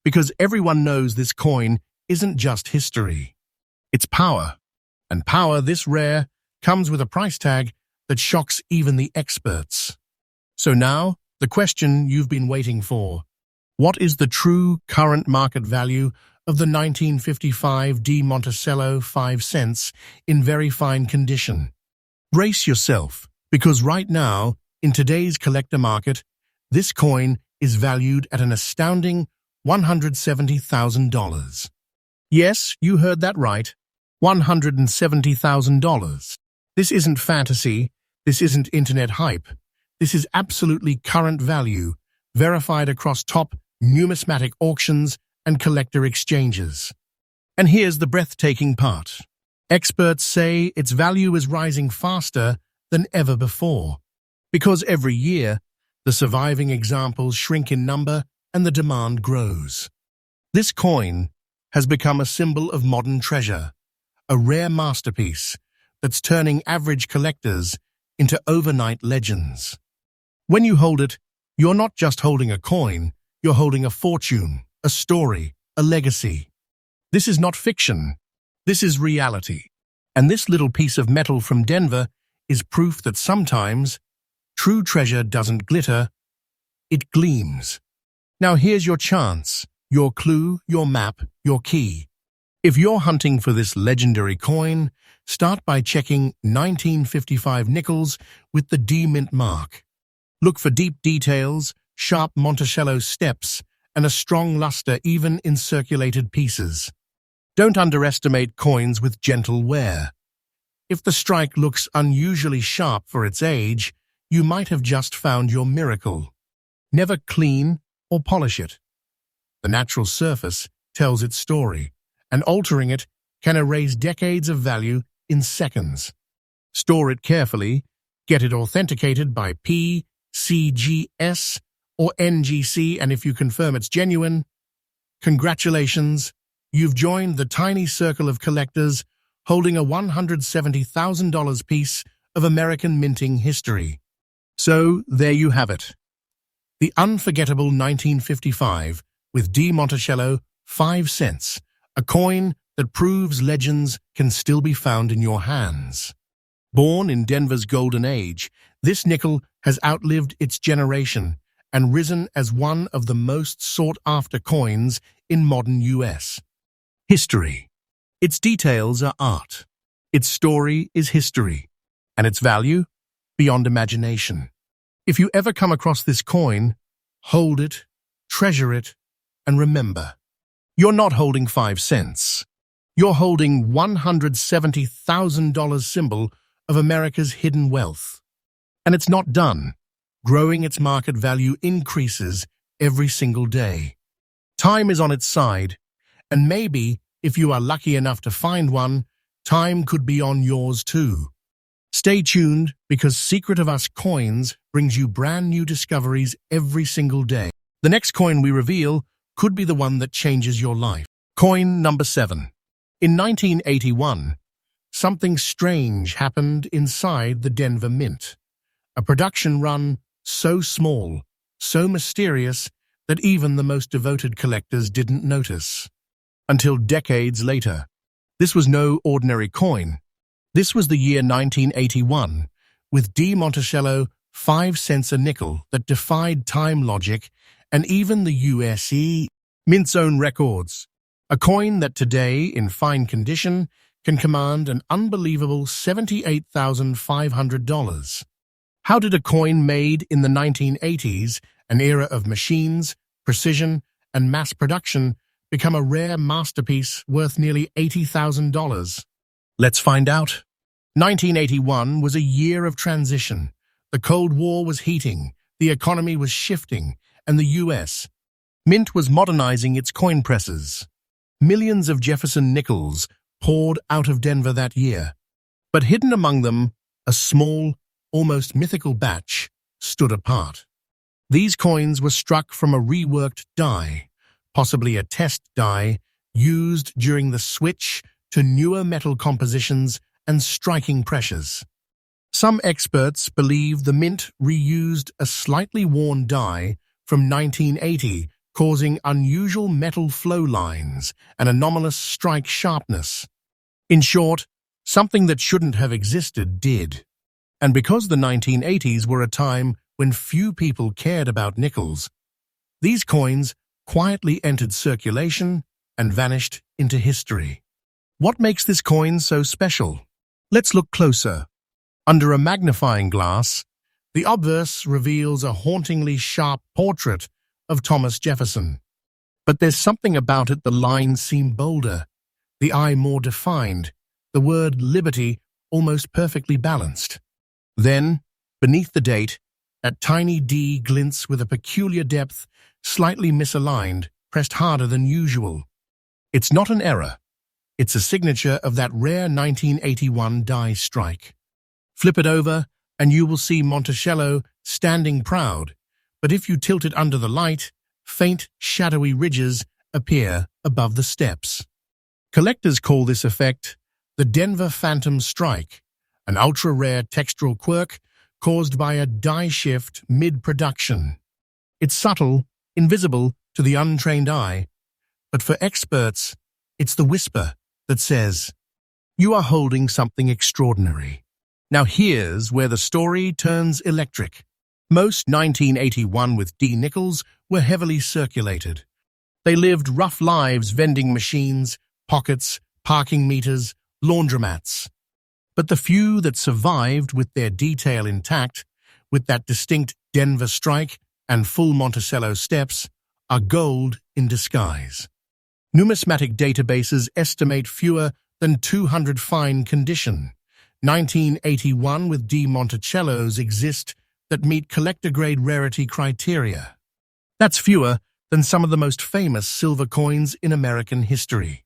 Because everyone knows this coin isn't just history. It's power. And power this rare comes with a price tag that shocks even the experts. So now, the question you've been waiting for. What is the true current market value of the 1955 D Monticello 5 cents in very fine condition? Brace yourself, because right now, in today's collector market, this coin is valued at an astounding $170,000. Yes, you heard that right. $170,000. This isn't fantasy. This isn't internet hype. This is absolutely current value, verified across top numismatic auctions and collector exchanges. And here's the breathtaking part. Experts say its value is rising faster than ever before, because every year, the surviving examples shrink in number and the demand grows. This coin has become a symbol of modern treasure, a rare masterpiece that's turning average collectors into overnight legends. When you hold it, you're not just holding a coin, you're holding a fortune, a story, a legacy. This is not fiction. This is reality. And this little piece of metal from Denver is proof that sometimes true treasure doesn't glitter, it gleams. Now here's your chance, your clue, your map, your key. If you're hunting for this legendary coin, start by checking 1955 nickels with the D mint mark. Look for deep details, sharp Monticello steps, and a strong luster even in circulated pieces. Don't underestimate coins with gentle wear. If the strike looks unusually sharp for its age, you might have just found your miracle. Never clean or polish it. The natural surface tells its story, and altering it can erase decades of value in seconds. Store it carefully, get it authenticated by PCGS or NGC, and if you confirm it's genuine, congratulations, you've joined the tiny circle of collectors holding a $170,000 piece of American minting history. So, there you have it. The unforgettable 1955 with D Monticello 5 cents, a coin that proves legends can still be found in your hands. Born in Denver's golden age, this nickel has outlived its generation and risen as one of the most sought-after coins in modern US. History. Its details are art. Its story is history. And its value? Beyond imagination. If you ever come across this coin, hold it, treasure it, and remember, you're not holding 5 cents. You're holding $170,000 symbol of America's hidden wealth. And it's not done. Growing its market value increases every single day. Time is on its side, and maybe, if you are lucky enough to find one, time could be on yours too. Stay tuned, because Secret of Us Coins brings you brand new discoveries every single day. The next coin we reveal could be the one that changes your life. Coin number 7. In 1981, something strange happened inside the Denver Mint. A production run so small, so mysterious, that even the most devoted collectors didn't notice. Until decades later. This was no ordinary coin. This was the year 1981, with D Monticello 5 cents a nickel that defied time logic and even the USE Mint's own records. A coin that today, in fine condition, can command an unbelievable $78,500. How did a coin made in the 1980s, an era of machines, precision, and mass production, become a rare masterpiece worth nearly $80,000? Let's find out. 1981 was a year of transition. The Cold War was heating, the economy was shifting, and the U.S. Mint was modernizing its coin presses. Millions of Jefferson nickels poured out of Denver that year. But hidden among them, a small, almost mythical batch stood apart. These coins were struck from a reworked die, possibly a test die, used during the switch to newer metal compositions and striking pressures. Some experts believe the Mint reused a slightly worn die from 1980, causing unusual metal flow lines and anomalous strike sharpness. In short, something that shouldn't have existed did. And because the 1980s were a time when few people cared about nickels, these coins quietly entered circulation and vanished into history. What makes this coin so special? Let's look closer. Under a magnifying glass, the obverse reveals a hauntingly sharp portrait of Thomas Jefferson. But there's something about it, the lines seem bolder, the eye more defined, the word liberty almost perfectly balanced. Then, beneath the date, that tiny D glints with a peculiar depth, slightly misaligned, pressed harder than usual. It's not an error. It's a signature of that rare 1981 die strike. Flip it over, and you will see Monticello standing proud, but if you tilt it under the light, faint, shadowy ridges appear above the steps. Collectors call this effect the Denver Phantom Strike, an ultra-rare textural quirk caused by a die shift mid-production. It's subtle, invisible to the untrained eye, but for experts, it's the whisper that says, "You are holding something extraordinary." Now here's where the story turns electric. Most 1981 with D nickels were heavily circulated. They lived rough lives: vending machines, pockets, parking meters, laundromats. But the few that survived with their detail intact, with that distinct Denver strike and full Monticello steps, are gold in disguise. Numismatic databases estimate fewer than 200 fine condition 1981 with D Monticellos exist that meet collector-grade rarity criteria. That's fewer than some of the most famous silver coins in American history.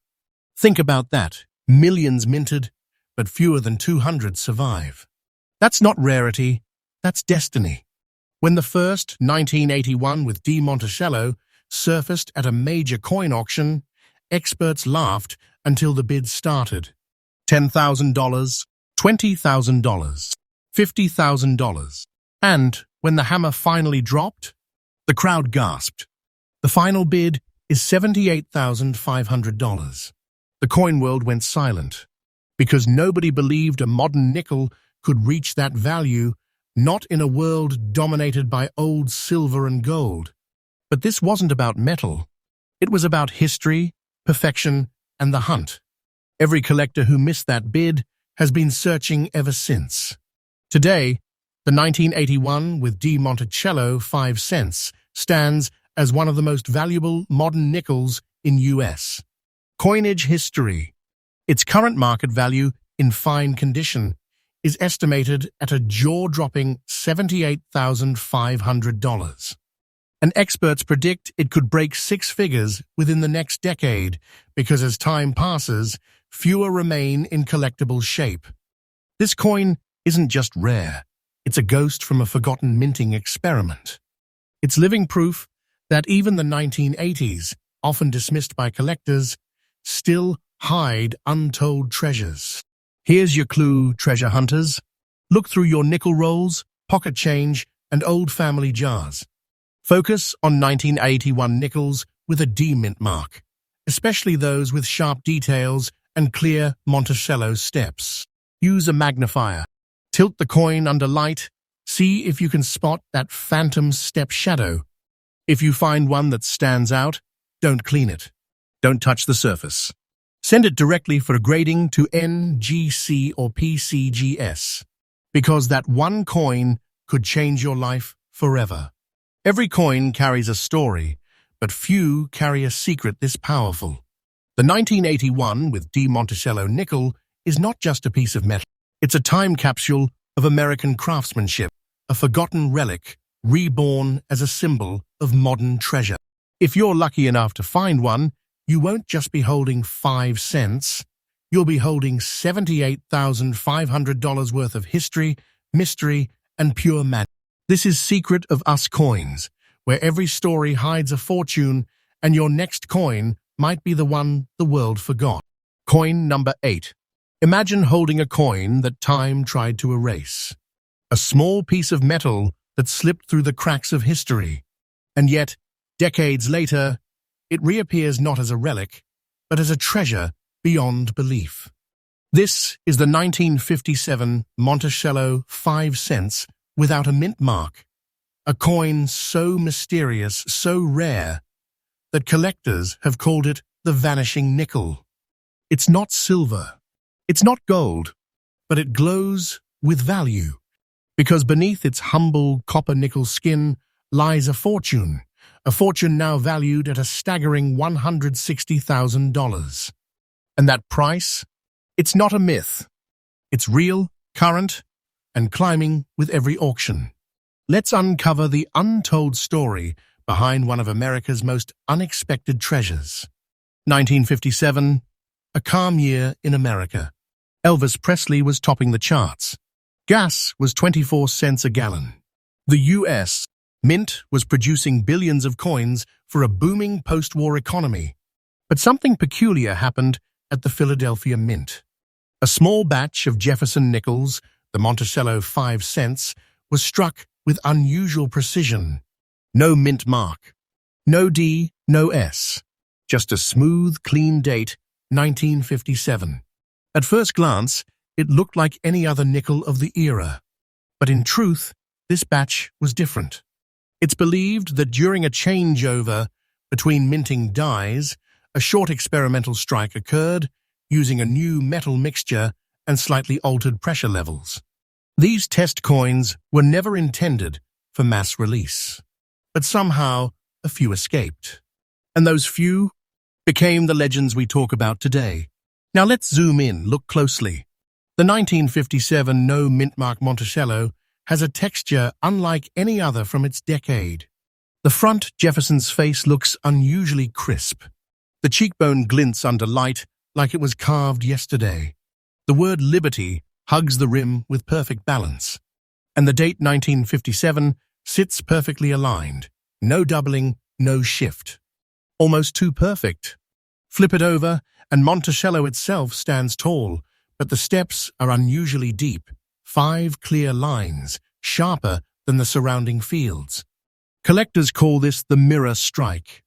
Think about that. Millions minted, but fewer than 200 survive. That's not rarity, that's destiny. When the first 1981 with D Monticello surfaced at a major coin auction, experts laughed until the bids started. $10,000, $20,000, $50,000. And when the hammer finally dropped, the crowd gasped. The final bid is $78,500. The coin world went silent, because nobody believed a modern nickel could reach that value, not in a world dominated by old silver and gold. But this wasn't about metal. It was about history, perfection, and the hunt. Every collector who missed that bid has been searching ever since. Today, the 1981 with D Monticello 5 cents stands as one of the most valuable modern nickels in U.S. coinage history. Its current market value in fine condition is estimated at a jaw-dropping $78,500. And experts predict it could break six figures within the next decade because as time passes, fewer remain in collectible shape. This coin isn't just rare, it's a ghost from a forgotten minting experiment. It's living proof that even the 1980s, often dismissed by collectors, still hide untold treasures. Here's your clue, treasure hunters. Look through your nickel rolls, pocket change, and old family jars. Focus on 1981 nickels with a D mint mark, especially those with sharp details and clear Monticello steps. Use a magnifier. Tilt the coin under light. See if you can spot that phantom step shadow. If you find one that stands out, don't clean it. Don't touch the surface. Send it directly for grading to NGC or PCGS, because that one coin could change your life forever. Every coin carries a story, but few carry a secret this powerful. The 1981 with D Monticello nickel is not just a piece of metal. It's a time capsule of American craftsmanship, a forgotten relic reborn as a symbol of modern treasure. If you're lucky enough to find one, you won't just be holding 5 cents. You'll be holding $78,500 worth of history, mystery, and pure magic. This is Secret of Us Coins, where every story hides a fortune, and your next coin might be the one the world forgot. Coin number 8. Imagine holding a coin that time tried to erase. A small piece of metal that slipped through the cracks of history. And yet, decades later, it reappears not as a relic, but as a treasure beyond belief. This is the 1957 Monticello 5 cents without a mint mark, a coin so mysterious, so rare, that collectors have called it the vanishing nickel. It's not silver, it's not gold, but it glows with value, because beneath its humble copper-nickel skin lies a fortune now valued at a staggering $160,000. And that price? It's not a myth. It's real, current, and climbing with every auction. Let's uncover the untold story behind one of America's most unexpected treasures. 1957, a calm year in America. Elvis Presley was topping the charts. Gas was 24 cents a gallon. The U.S. Mint was producing billions of coins for a booming post-war economy. But something peculiar happened at the Philadelphia Mint. A small batch of Jefferson nickels, the Monticello 5 cents, was struck with unusual precision. No mint mark. No D, no S. Just a smooth, clean date, 1957. At first glance, it looked like any other nickel of the era. But in truth, this batch was different. It's believed that during a changeover between minting dies, a short experimental strike occurred using a new metal mixture and slightly altered pressure levels. These test coins were never intended for mass release, but somehow a few escaped. And those few became the legends we talk about today. Now let's zoom in, look closely. The 1957 no mint mark Monticello has a texture unlike any other from its decade. The front Jefferson's face looks unusually crisp. The cheekbone glints under light like it was carved yesterday. The word liberty hugs the rim with perfect balance. And the date 1957 sits perfectly aligned. No doubling, no shift. Almost too perfect. Flip it over, and Monticello itself stands tall, but the steps are unusually deep. 5 clear lines, sharper than the surrounding fields. Collectors call this the mirror strike,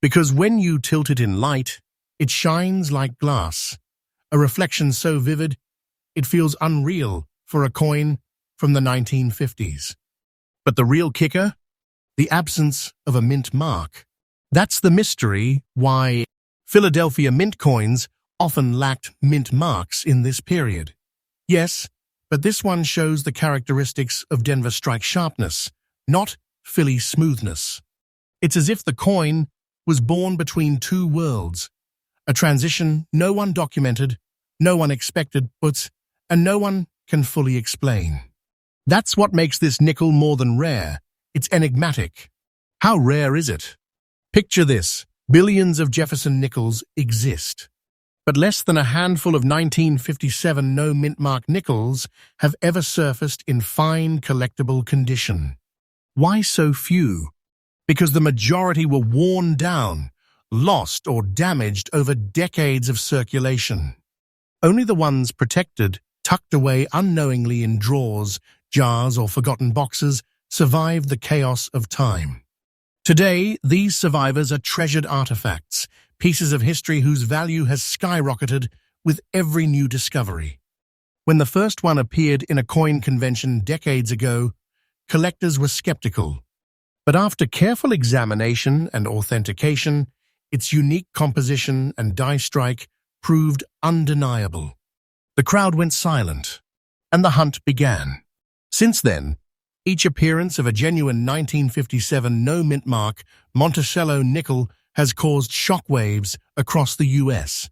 because when you tilt it in light, it shines like glass, a reflection so vivid, it feels unreal for a coin from the 1950s. But the real kicker? The absence of a mint mark. That's the mystery why Philadelphia mint coins often lacked mint marks in this period. Yes, but this one shows the characteristics of Denver strike sharpness, not Philly smoothness. It's as if the coin was born between two worlds, a transition no one documented, no one expected, and no one can fully explain. That's what makes this nickel more than rare. It's enigmatic. How rare is it? Picture this. Billions of Jefferson nickels exist, but less than a handful of 1957 no mint mark nickels have ever surfaced in fine collectible condition. Why so few? Because the majority were worn down, lost or damaged over decades of circulation. Only the ones protected, tucked away unknowingly in drawers, jars, or forgotten boxes survived the chaos of time. Today, these survivors are treasured artifacts, pieces of history whose value has skyrocketed with every new discovery. When the first one appeared in a coin convention decades ago, collectors were skeptical. But after careful examination and authentication, its unique composition and die strike proved undeniable. The crowd went silent, and the hunt began. Since then, each appearance of a genuine 1957 no mint mark Monticello nickel has caused shockwaves across the U.S.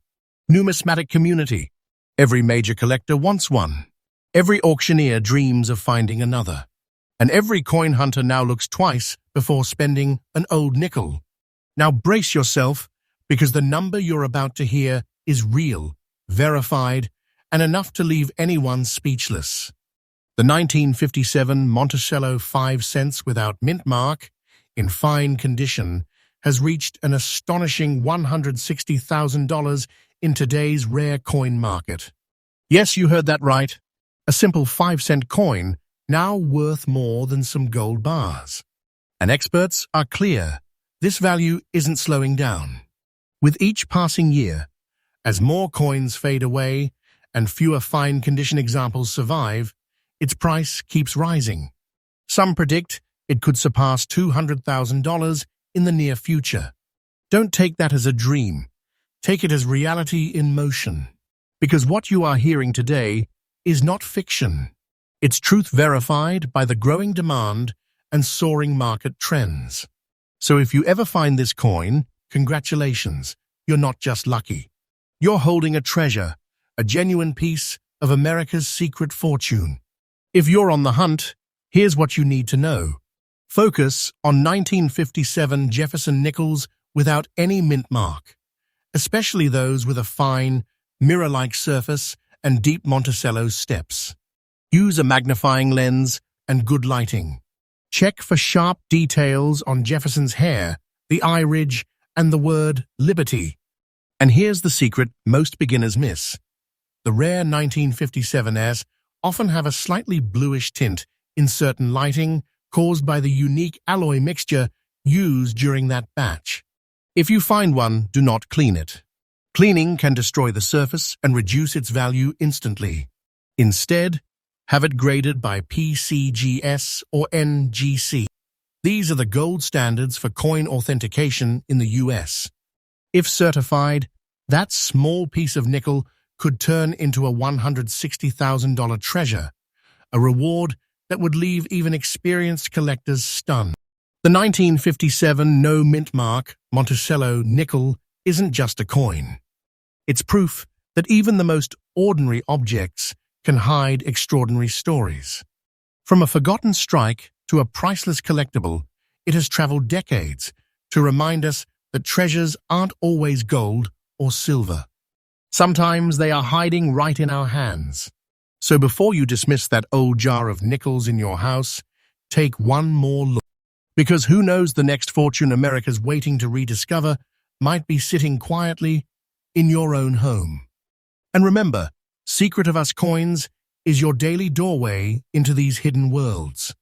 numismatic community. Every major collector wants one. Every auctioneer dreams of finding another. And every coin hunter now looks twice before spending an old nickel. Now brace yourself, because the number you're about to hear is real, verified, and enough to leave anyone speechless. The 1957 Monticello 5 cents without mint mark, in fine condition, has reached an astonishing $160,000 in today's rare coin market. Yes, you heard that right. A simple 5-cent coin now worth more than some gold bars. And experts are clear, this value isn't slowing down. With each passing year, as more coins fade away and fewer fine condition examples survive, its price keeps rising. Some predict it could surpass $200,000 in the near future. Don't take that as a dream. Take it as reality in motion. Because what you are hearing today is not fiction. It's truth verified by the growing demand and soaring market trends. So if you ever find this coin, congratulations, you're not just lucky. You're holding a treasure, a genuine piece of America's secret fortune. If you're on the hunt, here's what you need to know. Focus on 1957 Jefferson nickels without any mint mark, especially those with a fine, mirror-like surface and deep Monticello steps. Use a magnifying lens and good lighting. Check for sharp details on Jefferson's hair, the eye ridge, and the word liberty. And here's the secret most beginners miss. The rare 1957s often have a slightly bluish tint in certain lighting caused by the unique alloy mixture used during that batch. If you find one, do not clean it. Cleaning can destroy the surface and reduce its value instantly. Instead, have it graded by PCGS or NGC. These are the gold standards for coin authentication in the US. If certified, that small piece of nickel could turn into a $160,000 treasure, a reward that would leave even experienced collectors stunned. The 1957 no mint mark Monticello nickel isn't just a coin. It's proof that even the most ordinary objects can hide extraordinary stories. From a forgotten strike to a priceless collectible, it has traveled decades to remind us that treasures aren't always gold or silver. Sometimes they are hiding right in our hands. So before you dismiss that old jar of nickels in your house, take one more look. Because who knows, the next fortune America's waiting to rediscover might be sitting quietly in your own home. And remember, Secret of Us Coins is your daily doorway into these hidden worlds.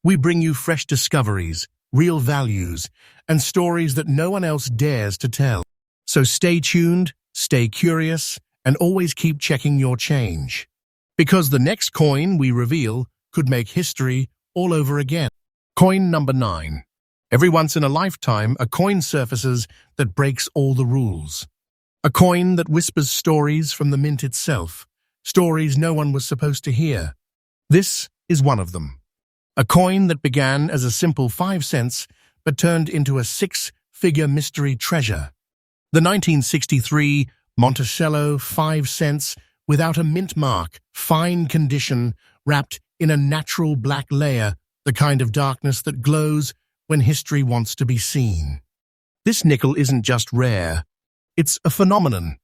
We bring you fresh discoveries, real values, and stories that no one else dares to tell. So stay tuned, stay curious, and always keep checking your change. Because the next coin we reveal could make history all over again. Coin number 9. Every once in a lifetime, a coin surfaces that breaks all the rules. A coin that whispers stories from the mint itself, stories no one was supposed to hear. This is one of them. A coin that began as a simple 5 cents but turned into a 6-figure mystery treasure. The 1963 Monticello 5 cents without a mint mark, fine condition, wrapped in a natural black layer, the kind of darkness that glows when history wants to be seen. This nickel isn't just rare, it's a phenomenon.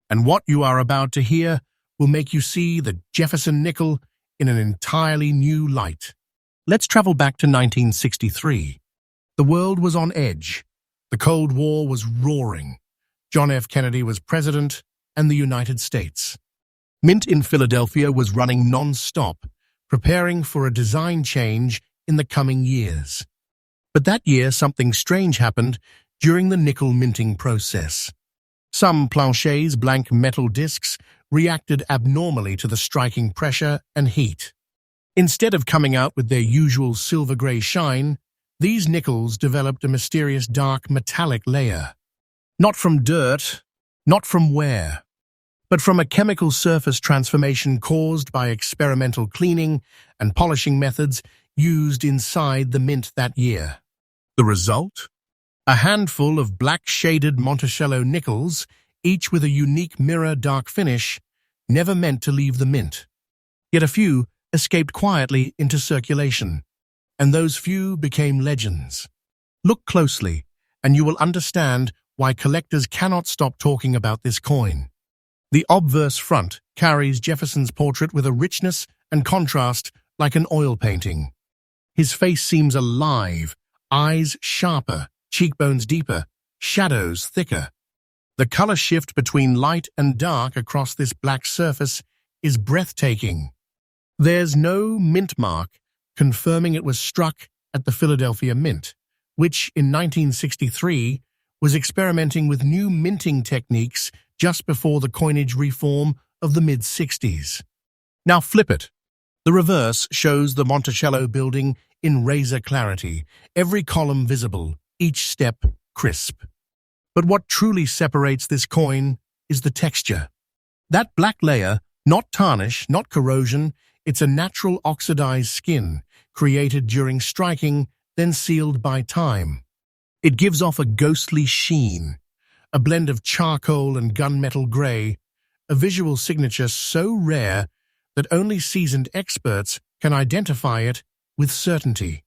And what you are about to hear will make you see the Jefferson nickel in an entirely new light. Let's travel back to 1963. The world was on edge. The Cold War was roaring. John F. Kennedy was president, and the United States. Mint in Philadelphia was running non-stop, preparing for a design change in the coming years. But that year, something strange happened during the nickel minting process. Some planchets, blank metal discs, reacted abnormally to the striking pressure and heat. Instead of coming out with their usual silver-gray shine, these nickels developed a mysterious dark metallic layer. Not from dirt, not from wear, but from a chemical surface transformation caused by experimental cleaning and polishing methods used inside the mint that year. The result? A handful of black-shaded Monticello nickels, each with a unique mirror dark finish, never meant to leave the mint. Yet a few escaped quietly into circulation, and those few became legends. Look closely, and you will understand why collectors cannot stop talking about this coin. The obverse front carries Jefferson's portrait with a richness and contrast like an oil painting. His face seems alive, eyes sharper, cheekbones deeper, shadows thicker. The color shift between light and dark across this black surface is breathtaking. There's no mint mark confirming it was struck at the Philadelphia Mint, which in 1963 was experimenting with new minting techniques just before the coinage reform of the mid-60s. Now flip it. The reverse shows the Monticello building in razor clarity, every column visible, each step crisp. But what truly separates this coin is the texture. That black layer, not tarnish, not corrosion, it's a natural oxidized skin, created during striking, then sealed by time. It gives off a ghostly sheen, a blend of charcoal and gunmetal gray, a visual signature so rare that only seasoned experts can identify it with certainty.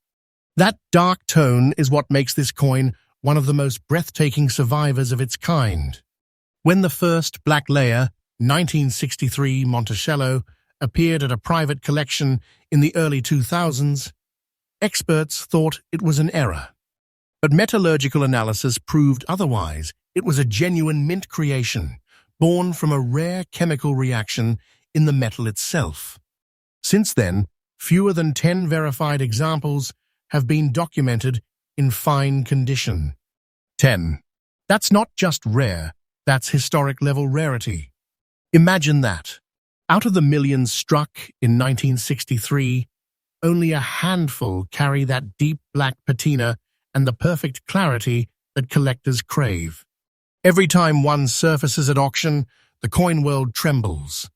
That dark tone is what makes this coin one of the most breathtaking survivors of its kind. When the first black layer, 1963 Monticello, appeared at a private collection in the early 2000s, experts thought it was an error. But metallurgical analysis proved otherwise. It was a genuine mint creation, born from a rare chemical reaction in the metal itself. Since then, fewer than 10 verified examples have been documented in fine condition. 10. That's not just rare, that's historic-level rarity. Imagine that. Out of the millions struck in 1963, only a handful carry that deep black patina and the perfect clarity that collectors crave. Every time one surfaces at auction, the coin world trembles.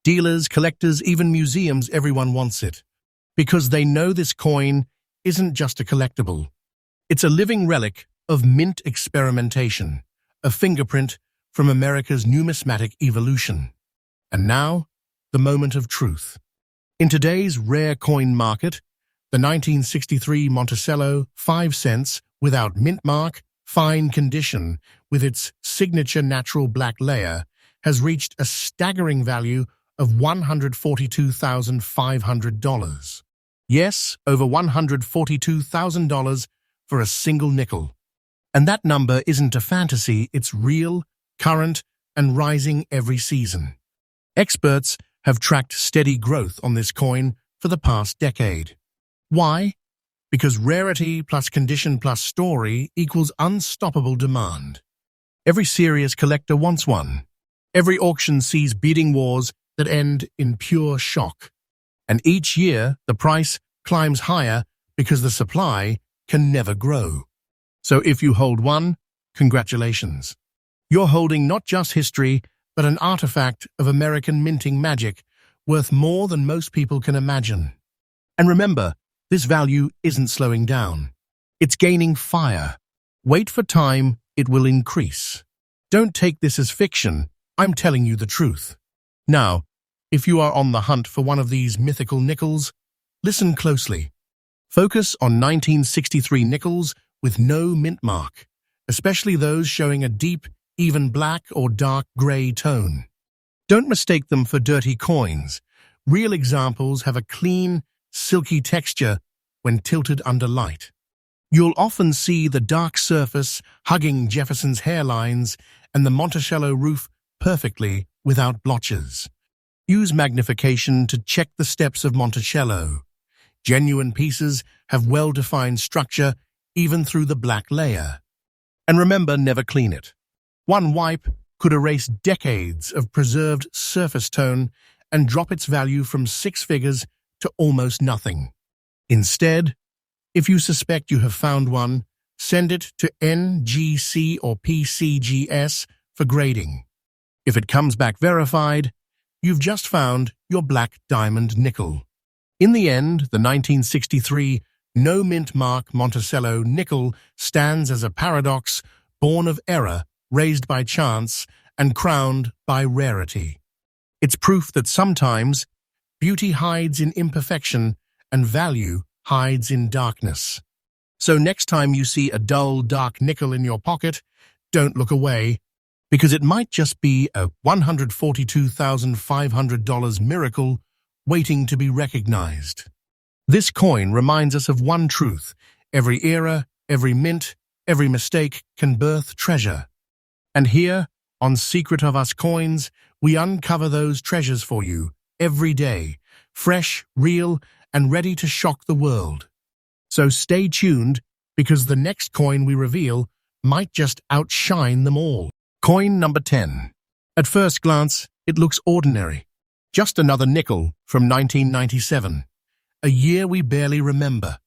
Dealers, collectors, even museums, everyone wants it. Because they know this coin isn't just a collectible. It's a living relic of mint experimentation, a fingerprint from America's numismatic evolution. And now, the moment of truth. In today's rare coin market, the 1963 Monticello 5 cents without mint mark, fine condition, with its signature natural black layer, has reached a staggering value of $142,500. Yes, over $142,000 for a single nickel. And that number isn't a fantasy, it's real, current, and rising every season. Experts have tracked steady growth on this coin for the past decade. Why? Because rarity plus condition plus story equals unstoppable demand. Every serious collector wants one. Every auction sees bidding wars that end in pure shock. And each year, the price climbs higher because the supply can never grow. So if you hold one, congratulations. You're holding not just history, but an artifact of American minting magic worth more than most people can imagine. And remember, this value isn't slowing down. It's gaining fire. Wait for time, it will increase. Don't take this as fiction. I'm telling you the truth. Now, if you are on the hunt for one of these mythical nickels, listen closely. Focus on 1963 nickels with no mint mark, especially those showing a deep, even black or dark gray tone. Don't mistake them for dirty coins. Real examples have a clean, silky texture when tilted under light. You'll often see the dark surface hugging Jefferson's hairlines and the Monticello roof perfectly without blotches. Use magnification to check the steps of Monticello. Genuine pieces have well-defined structure even through the black layer. And remember, never clean it. One wipe could erase decades of preserved surface tone and drop its value from 6 figures to almost nothing. Instead, if you suspect you have found one, send it to NGC or PCGS for grading. If it comes back verified, you've just found your black diamond nickel. In the end, the 1963 no mint mark Monticello nickel stands as a paradox born of error, raised by chance, and crowned by rarity. It's proof that sometimes beauty hides in imperfection and value hides in darkness. So next time you see a dull, dark nickel in your pocket, don't look away, because it might just be a $142,500 miracle waiting to be recognized. This coin reminds us of one truth: every era, every mint, every mistake can birth treasure. And here, on Secret of Us Coins, we uncover those treasures for you every day, fresh, real, and ready to shock the world. So stay tuned, because the next coin we reveal might just outshine them all. Coin number 10. At first glance, it looks ordinary. Just another nickel from 1997, a year we barely remember.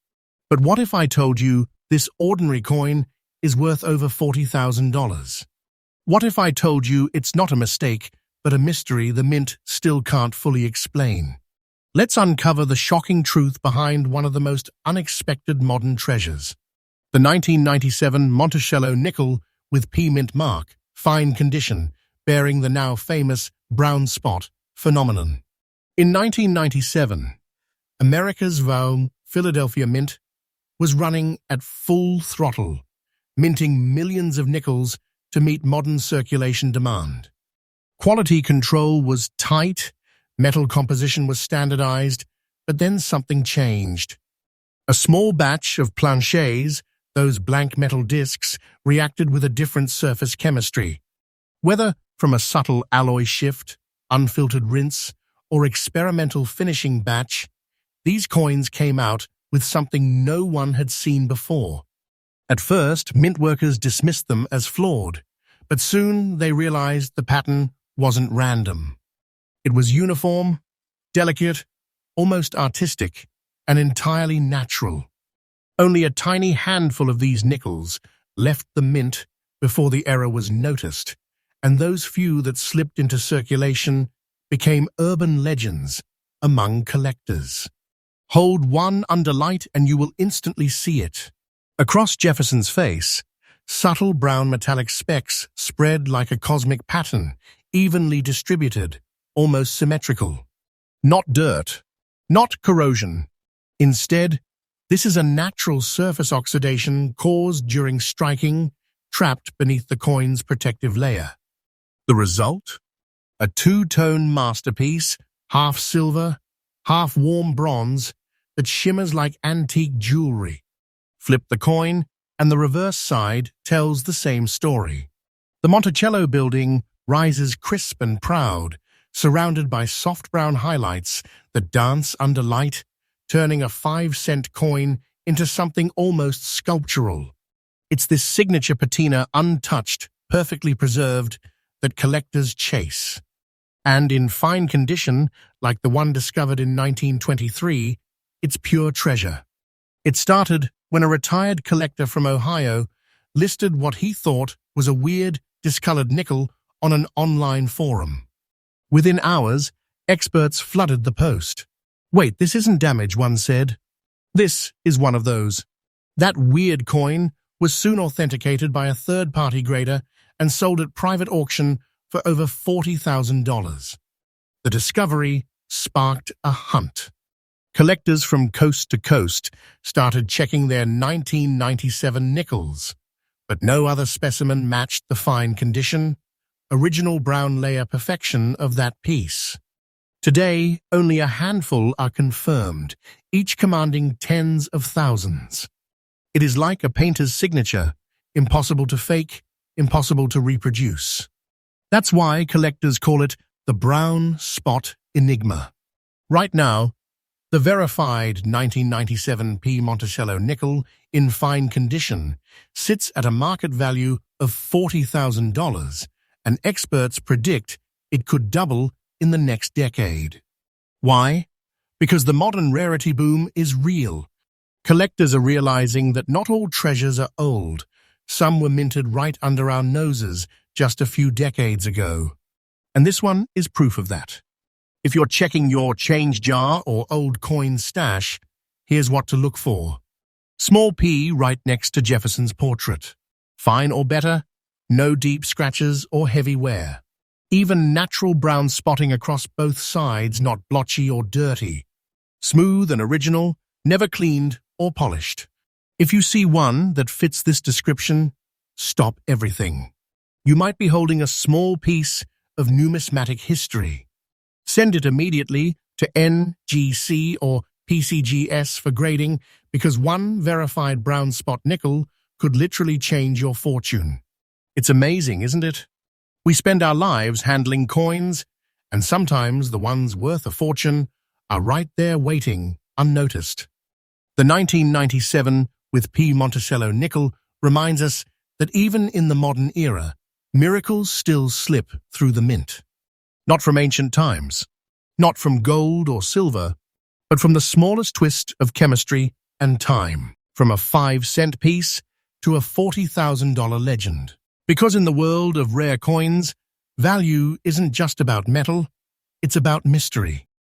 But what if I told you this ordinary coin is worth over $40,000? What if I told you it's not a mistake, but a mystery the mint still can't fully explain? Let's uncover the shocking truth behind one of the most unexpected modern treasures. The 1997 Monticello nickel with P mint mark, fine condition, bearing the now famous brown spot phenomenon. In 1997, America's Philadelphia Mint was running at full throttle, minting millions of nickels to meet modern circulation demand. Quality control was tight, metal composition was standardized, but then something changed. A small batch of planchets, those blank metal discs, reacted with a different surface chemistry. Whether from a subtle alloy shift, unfiltered rinse, or experimental finishing batch, these coins came out with something no one had seen before. At first, mint workers dismissed them as flawed, but soon they realized the pattern wasn't random. It was uniform, delicate, almost artistic, and entirely natural. Only a tiny handful of these nickels left the mint before the error was noticed, and those few that slipped into circulation became urban legends among collectors. Hold one under light and you will instantly see it. Across Jefferson's face, subtle brown metallic specks spread like a cosmic pattern, evenly distributed, almost symmetrical. Not dirt, not corrosion. Instead, this is a natural surface oxidation caused during striking, trapped beneath the coin's protective layer. The result? A two-tone masterpiece, half silver, half warm bronze, that shimmers like antique jewelry. Flip the coin, and the reverse side tells the same story. The Monticello building rises crisp and proud, surrounded by soft brown highlights that dance under light, turning a 5-cent coin into something almost sculptural. It's this signature patina, untouched, perfectly preserved, that collectors chase. And in fine condition, like the one discovered in 1923, it's pure treasure. It started when a retired collector from Ohio listed what he thought was a weird, discolored nickel on an online forum. Within hours, experts flooded the post. "Wait, this isn't damage," one said. "This is one of those." That weird coin was soon authenticated by a third-party grader and sold at private auction for over $40,000. The discovery sparked a hunt. Collectors from coast to coast started checking their 1997 nickels, but no other specimen matched the fine condition, original brown layer perfection of that piece. Today, only a handful are confirmed, each commanding tens of thousands. It is like a painter's signature, impossible to fake, impossible to reproduce. That's why collectors call it the brown spot enigma. Right now, the verified 1997 P. Monticello nickel in fine condition sits at a market value of $40,000, and experts predict it could double in the next decade. Why? Because the modern rarity boom is real. Collectors are realizing that not all treasures are old. Some were minted right under our noses just a few decades ago. And this one is proof of that. If you're checking your change jar or old coin stash, here's what to look for. Small P right next to Jefferson's portrait. Fine or better, no deep scratches or heavy wear. Even natural brown spotting across both sides, not blotchy or dirty. Smooth and original, never cleaned or polished. If you see one that fits this description, stop everything. You might be holding a small piece of numismatic history. Send it immediately to NGC or PCGS for grading, because one verified brown spot nickel could literally change your fortune. It's amazing, isn't it? We spend our lives handling coins, and sometimes the ones worth a fortune are right there waiting, unnoticed. The 1997 with P. Monticello nickel reminds us that even in the modern era, miracles still slip through the mint. Not from ancient times, not from gold or silver, but from the smallest twist of chemistry and time, from a 5-cent piece to a $40,000 legend. Because in the world of rare coins, value isn't just about metal, it's about mystery.